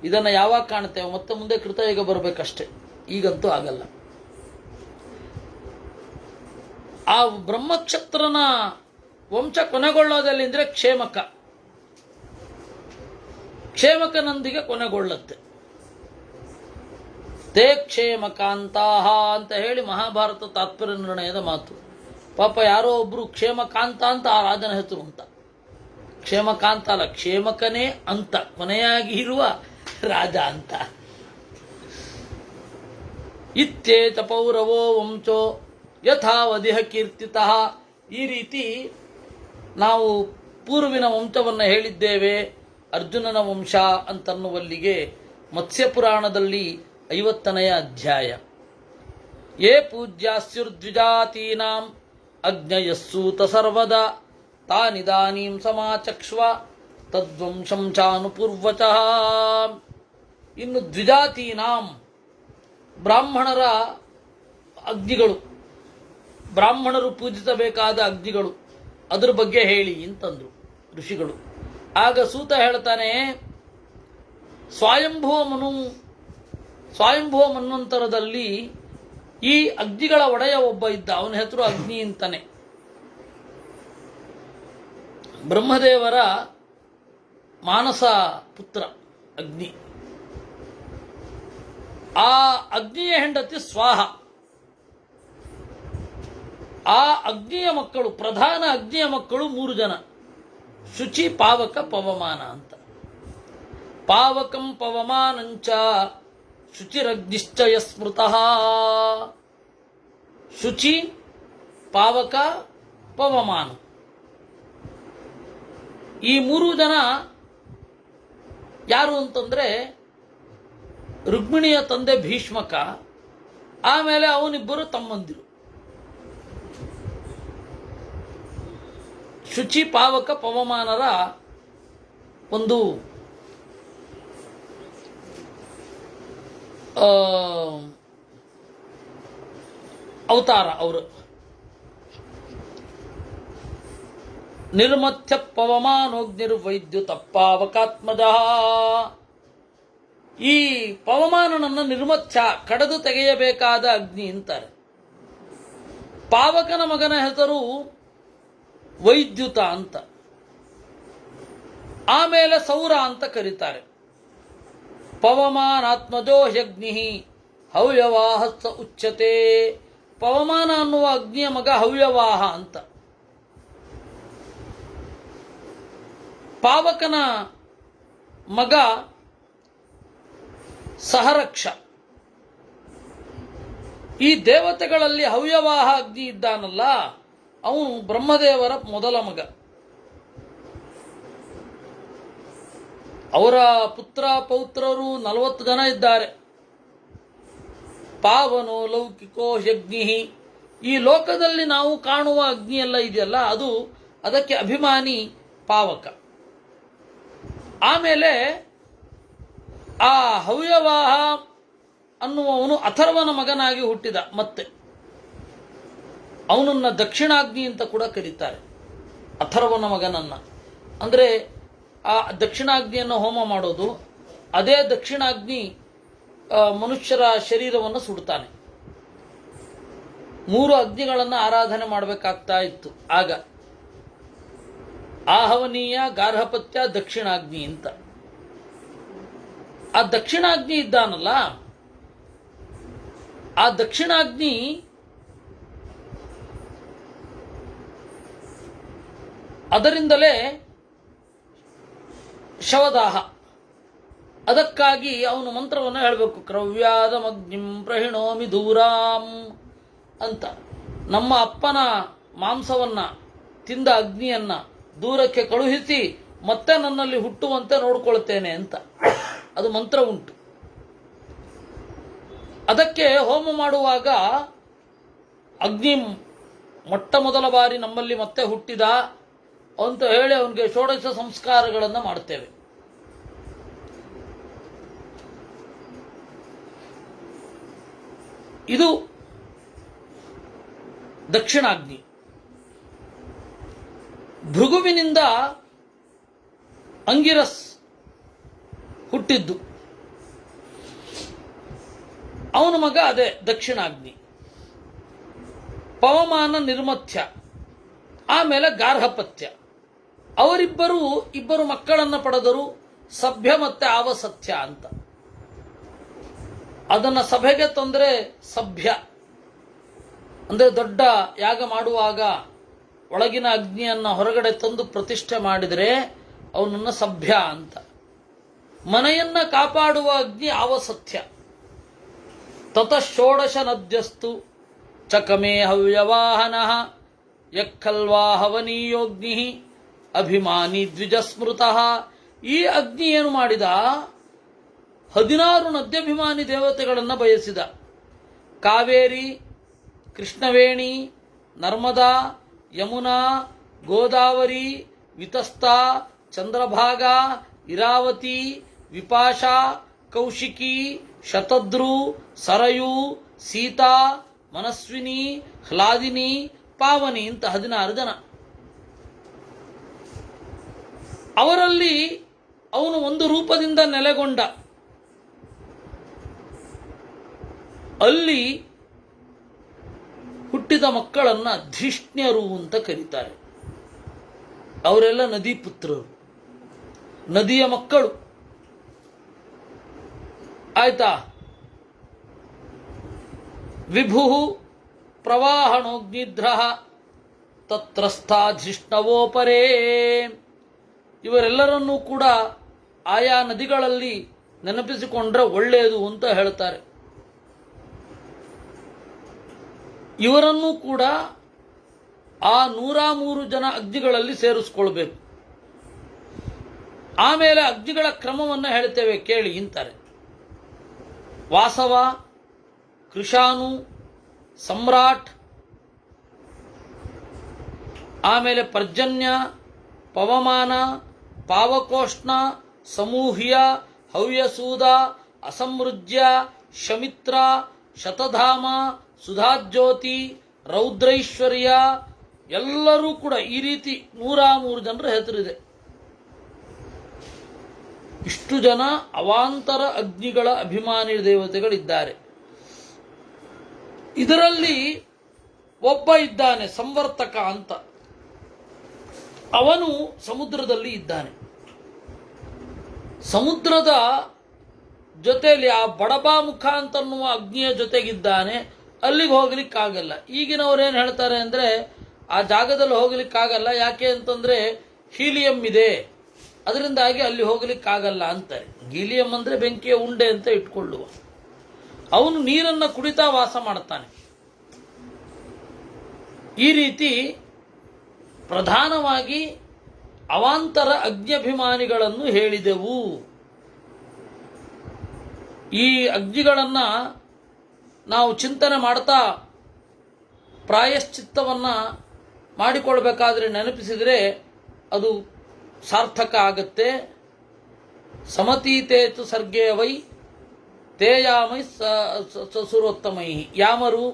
[SPEAKER 1] ಇದನ್ನು ಯಾವಾಗ ಕಾಣ್ತೇವೆ? ಮತ್ತೆ ಮುಂದೆ ಕೃತಯುಗ ಬರಬೇಕಷ್ಟೆ, ಈಗಂತೂ ಆಗಲ್ಲ. ಆ ಬ್ರಹ್ಮಕ್ಷತ್ರನ ವಂಶ ಕೊನೆಗೊಳ್ಳೋದಲ್ಲಿ ಅಂದ್ರೆ ಕ್ಷೇಮಕನೊಂದಿಗೆ ಕೊನೆಗೊಳ್ಳುತ್ತೆ. ತೇ ಕ್ಷೇಮಕಾಂತಾಹ ಅಂತ ಹೇಳಿ ಮಹಾಭಾರತ ತಾತ್ಪರ್ಯ ನಿರ್ಣಯದ ಮಾತು. ಪಾಪ ಯಾರೋ ಒಬ್ರು ಕ್ಷೇಮಕಾಂತ ಅಂತ ಆ ರಾಜನ ಹೆಸರು ಅಂತ. ಕ್ಷೇಮಕಾಂತ ಅಲ್ಲ, ಕ್ಷೇಮಕನೇ ಅಂತ ಕೊನೆಯಾಗಿ ಇರುವ ರಾಜ ಅಂತ. ಇತ್ಯೇತ ಪೌರವೋ ವಂಶೋ ಯಥಾವಧಿಹ ಕೀರ್ತಿತಃ. ಈ ರೀತಿ ನಾವು ಪೂರ್ವಿನ ವಂಶವನ್ನು ಹೇಳಿದ್ದೇವೆ. ಅರ್ಜುನನ ವಂಶ ಅಂತನ್ನುವಲ್ಲಿಗೆ ಮತ್ಸ್ಯಪುರಾಣದಲ್ಲಿ 50ನೆಯ ಅಧ್ಯಾಯ. ಯೇ ಪೂಜ್ಯಾಸ್ಯುರ್ದ್ವಿಜಾತೀನಾಂ ಅಜ್ಞಯಸ್ಸೂತ ಸರ್ವದಾ ತಾನಿದಾನೀಂ ಸಮಾಚಕ್ಷ್ವ ತದ್ವಂಶಂ ಚಾನುಪೂರ್ವಚಃ. ಇನ್ನು ದ್ವಿಜಾತೀನಾಂ ಬ್ರಾಹ್ಮಣರ ಅಗ್ನಿಗಳು, ಬ್ರಾಹ್ಮಣರು ಪೂಜಿಸಬೇಕಾದ ಅಗ್ನಿಗಳು, ಅದ್ರ ಬಗ್ಗೆ ಹೇಳಿ ಅಂತಂದ್ರು ಋಷಿಗಳು. ಆಗ ಸೂತ ಹೇಳ್ತಾನೆ, ಸ್ವಯಂಭುವ ಮನ್ವಂತರದಲ್ಲಿ ಈ ಅಗ್ನಿಗಳ ಒಡೆಯ ಒಬ್ಬ ಇದ್ದ, ಅವನ ಹೆಸರು ಅಗ್ನಿ ಅಂತಾನೆ. ಬ್ರಹ್ಮದೇವರ ಮಾನಸ ಪುತ್ರ ಅಗ್ನಿ. ಆ ಅಗ್ನಿಯ ಹೆಂಡತಿ ಸ್ವಾಹ. ಆ ಅಗ್ನಿಯ ಮಕ್ಕಳು, ಪ್ರಧಾನ ಅಗ್ನಿಯ ಮಕ್ಕಳು 3 ಜನ: ಶುಚಿ, ಪಾವಕ, ಪವಮಾನ ಅಂತ. ಪಾವಕಂ ಪವಮಾನಂಚ ಶುಚಿರಗ್ನಿಶ್ಚಯ ಸ್ಮೃತಃ. ಶುಚಿ, ಪಾವಕ, ಪವಮಾನ ಈ 3 ಜನ ಯಾರು ಅಂತಂದ್ರೆ ರುಕ್ಮಿಣಿಯ ತಂದೆ ಭೀಷ್ಮಕ, ಆಮೇಲೆ ಅವನಿಬ್ಬರು ತಮ್ಮಂದಿರು. ಶುಚಿ, ಪಾವಕ, ಪವಮಾನರ ಒಂದು ಅವತಾರ ಅವರು. ನಿರ್ಮಥ್ಯ ಪವಮಾನೋಗ್ನಿರ್ವೈದ್ಯುತ ಪಾವಕಾತ್ಮಜ. ಈ ಪವಮಾನನನ್ನು ನಿರ್ಮಥ್ಯ, ಕಡಿದು ತೆಗೆಯಬೇಕಾದ ಅಗ್ನಿ ಅಂತಾರೆ. ಪಾವಕನ ಮಗನ ಹೆಸರು ವೈದ್ಯುತ ಅಂತ. ಆಮೇಲೆ ಸೌರ ಅಂತ ಕರೀತಾರೆ. ಪವಮಾನಾತ್ಮಜೋ ಯಜ್ಞಿ ಹವ್ಯವಾಹ ಸ ಉಚ್ಯತೆ. ಪವಮಾನ ಅನ್ನುವ ಅಗ್ನಿಯ ಮಗ ಹವ್ಯವಾಹ ಅಂತ. ಪಾವಕನ ಮಗ ಸಹರಕ್ಷ. ಈ ದೇವತೆಗಳಲ್ಲಿ ಹವ್ಯವಾಹ ಅಗ್ನಿ ಇದ್ದಾನಲ್ಲ, ಅವನು ಬ್ರಹ್ಮದೇವರ ಮೊದಲ ಮಗ. ಅವರ ಪುತ್ರ ಪೌತ್ರರು 40 ಜನ ಇದ್ದಾರೆ. ಪಾವನೋ ಲೌಕಿಕೋ ಯಜ್ಞಿ. ಈ ಲೋಕದಲ್ಲಿ ನಾವು ಕಾಣುವ ಅಗ್ನಿ ಎಲ್ಲ ಇದೆಯಲ್ಲ, ಅದಕ್ಕೆ ಅಭಿಮಾನಿ ಪಾವಕ. ಆಮೇಲೆ ಆ ಹವ್ಯವಾಹ ಅನ್ನುವವನು ಅಥರ್ವನ ಮಗನಾಗಿ ಹುಟ್ಟಿದ. ಮತ್ತೆ ಅವನನ್ನ ದಕ್ಷಿಣಾಗ್ನಿ ಅಂತ ಕೂಡ ಕರೀತಾರೆ. ಅಥರ್ವನ ಮಗನನ್ನ ಅಂದರೆ ಆ ದಕ್ಷಿಣಾಗ್ನಿಯನ್ನು ಹೋಮ ಮಾಡೋದು. ಅದೇ ದಕ್ಷಿಣಾಗ್ನಿ ಮನುಷ್ಯರ ಶರೀರವನ್ನು ಸುಡ್ತಾನೆ. 3 ಅಗ್ನಿಗಳನ್ನು ಆರಾಧನೆ ಮಾಡಬೇಕಾಗ್ತಾ ಇತ್ತು ಆಗ. ಆಹವನೀಯ, ಗಾರ್ಹಪತ್ಯ, ದಕ್ಷಿಣಾಗ್ನಿ ಅಂತ. ಆ ದಕ್ಷಿಣಾಗ್ನಿ ಇದ್ದಾನಲ್ಲ, ಆ ದಕ್ಷಿಣಾಗ್ನಿ ಅದರಿಂದಲೇ ಶವದಾಹ. ಅದಕ್ಕಾಗಿ ಅವನು ಮಂತ್ರವನ್ನು ಹೇಳಬೇಕು. ಕ್ರವ್ಯಾದಮಗ್ನಿಂ ಪ್ರಹಿಣೋಮಿ ದೂರಾಂ ಅಂತ. ನಮ್ಮ ಅಪ್ಪನ ಮಾಂಸವನ್ನ ತಿಂದ ಅಗ್ನಿಯನ್ನ ದೂರಕ್ಕೆ ಕಳುಹಿಸಿ ಮತ್ತೆ ನನ್ನಲ್ಲಿ ಹುಟ್ಟುವಂತೆ ನೋಡ್ಕೊಳ್ತೇನೆ ಅಂತ ಅದು ಮಂತ್ರ ಉಂಟು. ಅದಕ್ಕೆ ಹೋಮ ಮಾಡುವಾಗ ಅಗ್ನಿ ಮೊಟ್ಟ ಮೊದಲ ಬಾರಿ ನಮ್ಮಲ್ಲಿ ಮತ್ತೆ ಹುಟ್ಟಿದ ಅಂತ ಹೇಳಿ ಅವನಿಗೆ ಷೋಡಶ ಸಂಸ್ಕಾರಗಳನ್ನು ಮಾಡ್ತೇವೆ. ಇದು ದಕ್ಷಿಣಾಗ್ನಿ. ಭೃಗುವಿನಿಂದ ಅಂಗಿರಸ್ ಹುಟ್ಟಿದ್ದು, ಅವನ ಮಗ ಅದೇ ದಕ್ಷಿಣಾಗ್ನಿ. ಪವಮಾನ ನಿರ್ಮಥ್ಯ, ಆಮೇಲೆ ಗಾರ್ಹಪತ್ಯ. ಇಬ್ಬರು ಮಕ್ಕಳನ್ನು ಪಡೆದರು, ಸಭ್ಯ ಮತ್ತೆ ಆವಸತ್ಯ ಅಂತ. ಅದನ್ನ ಸಭೆಗೆ ತಂದರೆ ಸಭ್ಯ ಅಂದರೆ ದೊಡ್ಡ ಯಾಗ ಮಾಡುವಾಗ ಒಳಗಿನ ಅಗ್ನಿಯನ್ನ ಹೊರಗಡೆ ತಂದು ಪ್ರತಿಷ್ಠೆ ಮಾಡಿದರೆ ಅವನನ್ನ ಸಭ್ಯ ಅಂತ. ಮನೆಯನ್ನ ಕಾಪಾಡುವ ಅಗ್ನಿ ಆವಸತ್ಯ. ತತಃ ಷೋಡಶ ನದ್ಯಸ್ತು ಚಕಮೇ ಹವ್ಯವಾಹನಃ ಯಕ್ಕಲ್ವಾ ಹವನೀಯೋಗ್ನಿ ಅಭಿಮಾನಿ ದ್ವಿಜಸ್ಮೃತಃ. ಈ ಅಗ್ನಿ ಏನು ಮಾಡಿದ? 16 ನದ್ಯಭಿಮಾನಿ ದೇವತೆಗಳನ್ನು ಬಯಸಿದ. ಕಾವೇರಿ, ಕೃಷ್ಣವೇಣಿ, ನರ್ಮದಾ, ಯಮುನಾ, ಗೋದಾವರಿ, ವಿತಸ್ತಾ, ಚಂದ್ರಭಾಗ, ಇರಾವತಿ, ವಿಪಾಶಾ, ಕೌಶಿಕಿ, ಶತದ್ರು, ಸರಯು, ಸೀತಾ, ಮನಸ್ವಿನಿ, ಹ್ಲಾದಿನಿ, ಪಾವನಿ ಅಂತ 16 ಜನ. ಅವರಲ್ಲಿ ಅವನು ಒಂದು ರೂಪದಿಂದ ನೆಲೆಗೊಂಡ. ಅಲ್ಲಿ ಹುಟ್ಟಿದ ಮಕ್ಕಳನ್ನ ಧಿಷ್ಣ್ಯರು ಅಂತ ಕರೀತಾರೆ. ಅವರೆಲ್ಲ ನದಿ ಪುತ್ರರು, ನದಿಯ ಮಕ್ಕಳು. ಆಯ್ತಾ? ವಿಭು ಪ್ರವಾಹಣೋಗ್ನಿಧ್ರ ತತ್ರಸ್ಥಾಧಿಷ್ಣವೋಪರೇ. ಇವರೆಲ್ಲರನ್ನೂ ಕೂಡ ಆಯಾ ನದಿಗಳಲ್ಲಿ ನೆನಪಿಸಿಕೊಂಡ್ರೆ ಒಳ್ಳೆಯದು ಅಂತ ಹೇಳ್ತಾರೆ. ಇವರನ್ನೂ ಕೂಡ ಆ 103 ಜನ ಅಗ್ನಿಗಳಲ್ಲಿ ಸೇರಿಸ್ಕೊಳ್ಬೇಕು. ಆಮೇಲೆ ಅಗ್ನಿಗಳ ಕ್ರಮವನ್ನು ಹೇಳ್ತೇವೆ ಕೇಳಿ ಅಂತಾರೆ. ವಾಸವ, ಕೃಷಾನು, ಸಮ್ರಾಟ್, ಆಮೇಲೆ ಪರ್ಜನ್ಯ, ಪವಮಾನ, ಪಾವಕೋಷ್ಣ, ಸಮೂಹ್ಯ, ಹವ್ಯಸೂದ, ಅಸಮೃಜ್ಯ, ಶಮಿತ್ರ, ಶತಧಾಮ, ಸುಧಾಜ್ಯೋತಿ, ರೌದ್ರೈಶ್ವರ್ಯ ಎಲ್ಲರೂ ಕೂಡ ಈ ರೀತಿ 103 ಜನರ ಹೆಸರಿದೆ. ಇಷ್ಟು ಜನ ಅವಾಂತರ ಅಗ್ನಿಗಳ ಅಭಿಮಾನಿ ದೇವತೆಗಳಿದ್ದಾರೆ. ಇದರಲ್ಲಿ ಒಬ್ಬ ಇದ್ದಾನೆ ಸಂವರ್ತಕ ಅಂತ. ಅವನು ಸಮುದ್ರದಲ್ಲಿ ಇದ್ದಾನೆ. ಸಮುದ್ರದ ಜೊತೆಯಲ್ಲಿ ಆ ಬಡಬಾಮುಖ ಅಂತನ್ನುವ ಅಗ್ನಿಯ ಜೊತೆಗಿದ್ದಾನೆ, ಅಲ್ಲಿಗೆ ಹೋಗ್ಲಿಕ್ಕಾಗಲ್ಲ. ಈಗಿನವ್ರೇನು ಹೇಳ್ತಾರೆ ಅಂದರೆ ಆ ಜಾಗದಲ್ಲಿ ಹೋಗ್ಲಿಕ್ಕಾಗಲ್ಲ, ಯಾಕೆ ಅಂತಂದರೆ ಹೀಲಿಯಂ ಇದೆ, ಅದರಿಂದಾಗಿ ಅಲ್ಲಿ ಹೋಗ್ಲಿಕ್ಕಾಗಲ್ಲ ಅಂತಾರೆ. ಗೀಲಿಯಂ ಅಂದರೆ ಬೆಂಕಿಯ ಉಂಡೆ ಅಂತ ಇಟ್ಕೊಳ್ಳುವ. ಅವನು ನೀರನ್ನು ಕುಡಿತಾ ವಾಸ ಮಾಡ್ತಾನೆ. ಈ ರೀತಿ ಪ್ರಧಾನವಾಗಿ ಅವಾಂತರ ಅಗ್ನ್ಯಭಿಮಾನಿಗಳನ್ನು ಹೇಳಿದೆವು. ಈ ಅಗ್ನಿಗಳನ್ನು ನಾವು ಚಿಂತನೆ ಮಾಡ್ತಾ ಪ್ರಾಯಶ್ಚಿತ್ತವನ್ನು ಮಾಡಿಕೊಳ್ಬೇಕಾದ್ರೆ ನೆನಪಿಸಿದರೆ ಅದು ಸಾರ್ಥಕ ಆಗತ್ತೆ. ಸಮತೀತೇತು ಸರ್ಗೇ ವೈ ತೇಯಾಮೈ ಸುರೋತ್ತಮೈ, ಯಾಮರು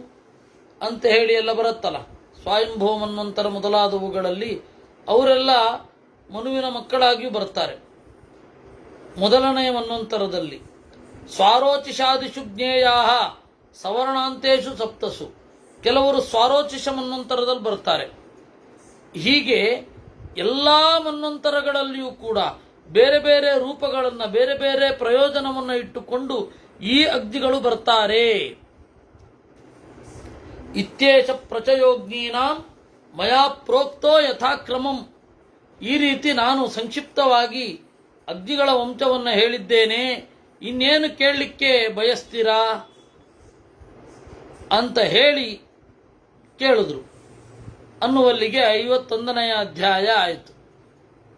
[SPEAKER 1] ಅಂತ ಹೇಳಿ ಎಲ್ಲ ಬರುತ್ತಲ್ಲ, ಸ್ವಯಂಭೂ ಮನ್ವಂತರ ಮೊದಲಾದವುಗಳಲ್ಲಿ ಅವರೆಲ್ಲ ಮನುವಿನ ಮಕ್ಕಳಾಗಿಯೂ ಬರ್ತಾರೆ. ಮೊದಲನೆಯ ಮನ್ವಂತರದಲ್ಲಿ ಸ್ವಾರೋಚಿಷಾದಿಷು ಜ್ಞೇಯಾ ಸವರ್ಣಾಂತೇಶು ಸಪ್ತಸು, ಕೆಲವರು ಸ್ವಾರೋಚಿಷ ಮನ್ವಂತರದಲ್ಲಿ ಬರ್ತಾರೆ. ಹೀಗೆ ಎಲ್ಲ ಮನ್ವಂತರಗಳಲ್ಲಿಯೂ ಕೂಡ ಬೇರೆ ಬೇರೆ ರೂಪಗಳನ್ನು, ಬೇರೆ ಬೇರೆ ಪ್ರಯೋಜನವನ್ನು ಇಟ್ಟುಕೊಂಡು ಈ ಅಗ್ನಿಗಳು ಬರ್ತಾರೆ. ಇತ್ಯೇಷ ಪ್ರಚಯೋಗ್ನೀನಾಂ ಮಯಾ ಪ್ರೋಕ್ತೋ ಯಥಾಕ್ರಮಂ. ಈ ರೀತಿ ನಾನು ಸಂಕ್ಷಿಪ್ತವಾಗಿ ಅಗ್ನಿಗಳ ವಂಶವನ್ನು ಹೇಳಿದ್ದೇನೆ, ಇನ್ನೇನು ಕೇಳಲಿಕ್ಕೆ ಬಯಸ್ತೀರಾ ಅಂತ ಹೇಳಿ ಕೇಳಿದ್ರು ಅನ್ನುವಲ್ಲಿಗೆ 51ನೇ ಅಧ್ಯಾಯ ಆಯಿತು.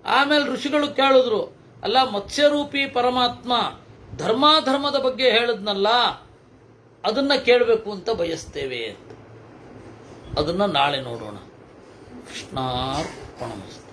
[SPEAKER 1] ಆಮೇಲೆ ಋಷಿಗಳು ಕೇಳಿದ್ರು, ಅಲ್ಲ ಮತ್ಸ್ಯರೂಪಿ ಪರಮಾತ್ಮ ಧರ್ಮಾಧರ್ಮದ ಬಗ್ಗೆ ಹೇಳಿದ್ನಲ್ಲ, ಅದನ್ನ ಕೇಳಬೇಕು ಅಂತ ಬಯಸ್ತೇವೆ ಅಂತ. ಅದನ್ನ ನಾಳೆ ನೋಡೋಣ. ಕೃಷ್ಣಾರ್ಪಣಮಸ್ತು.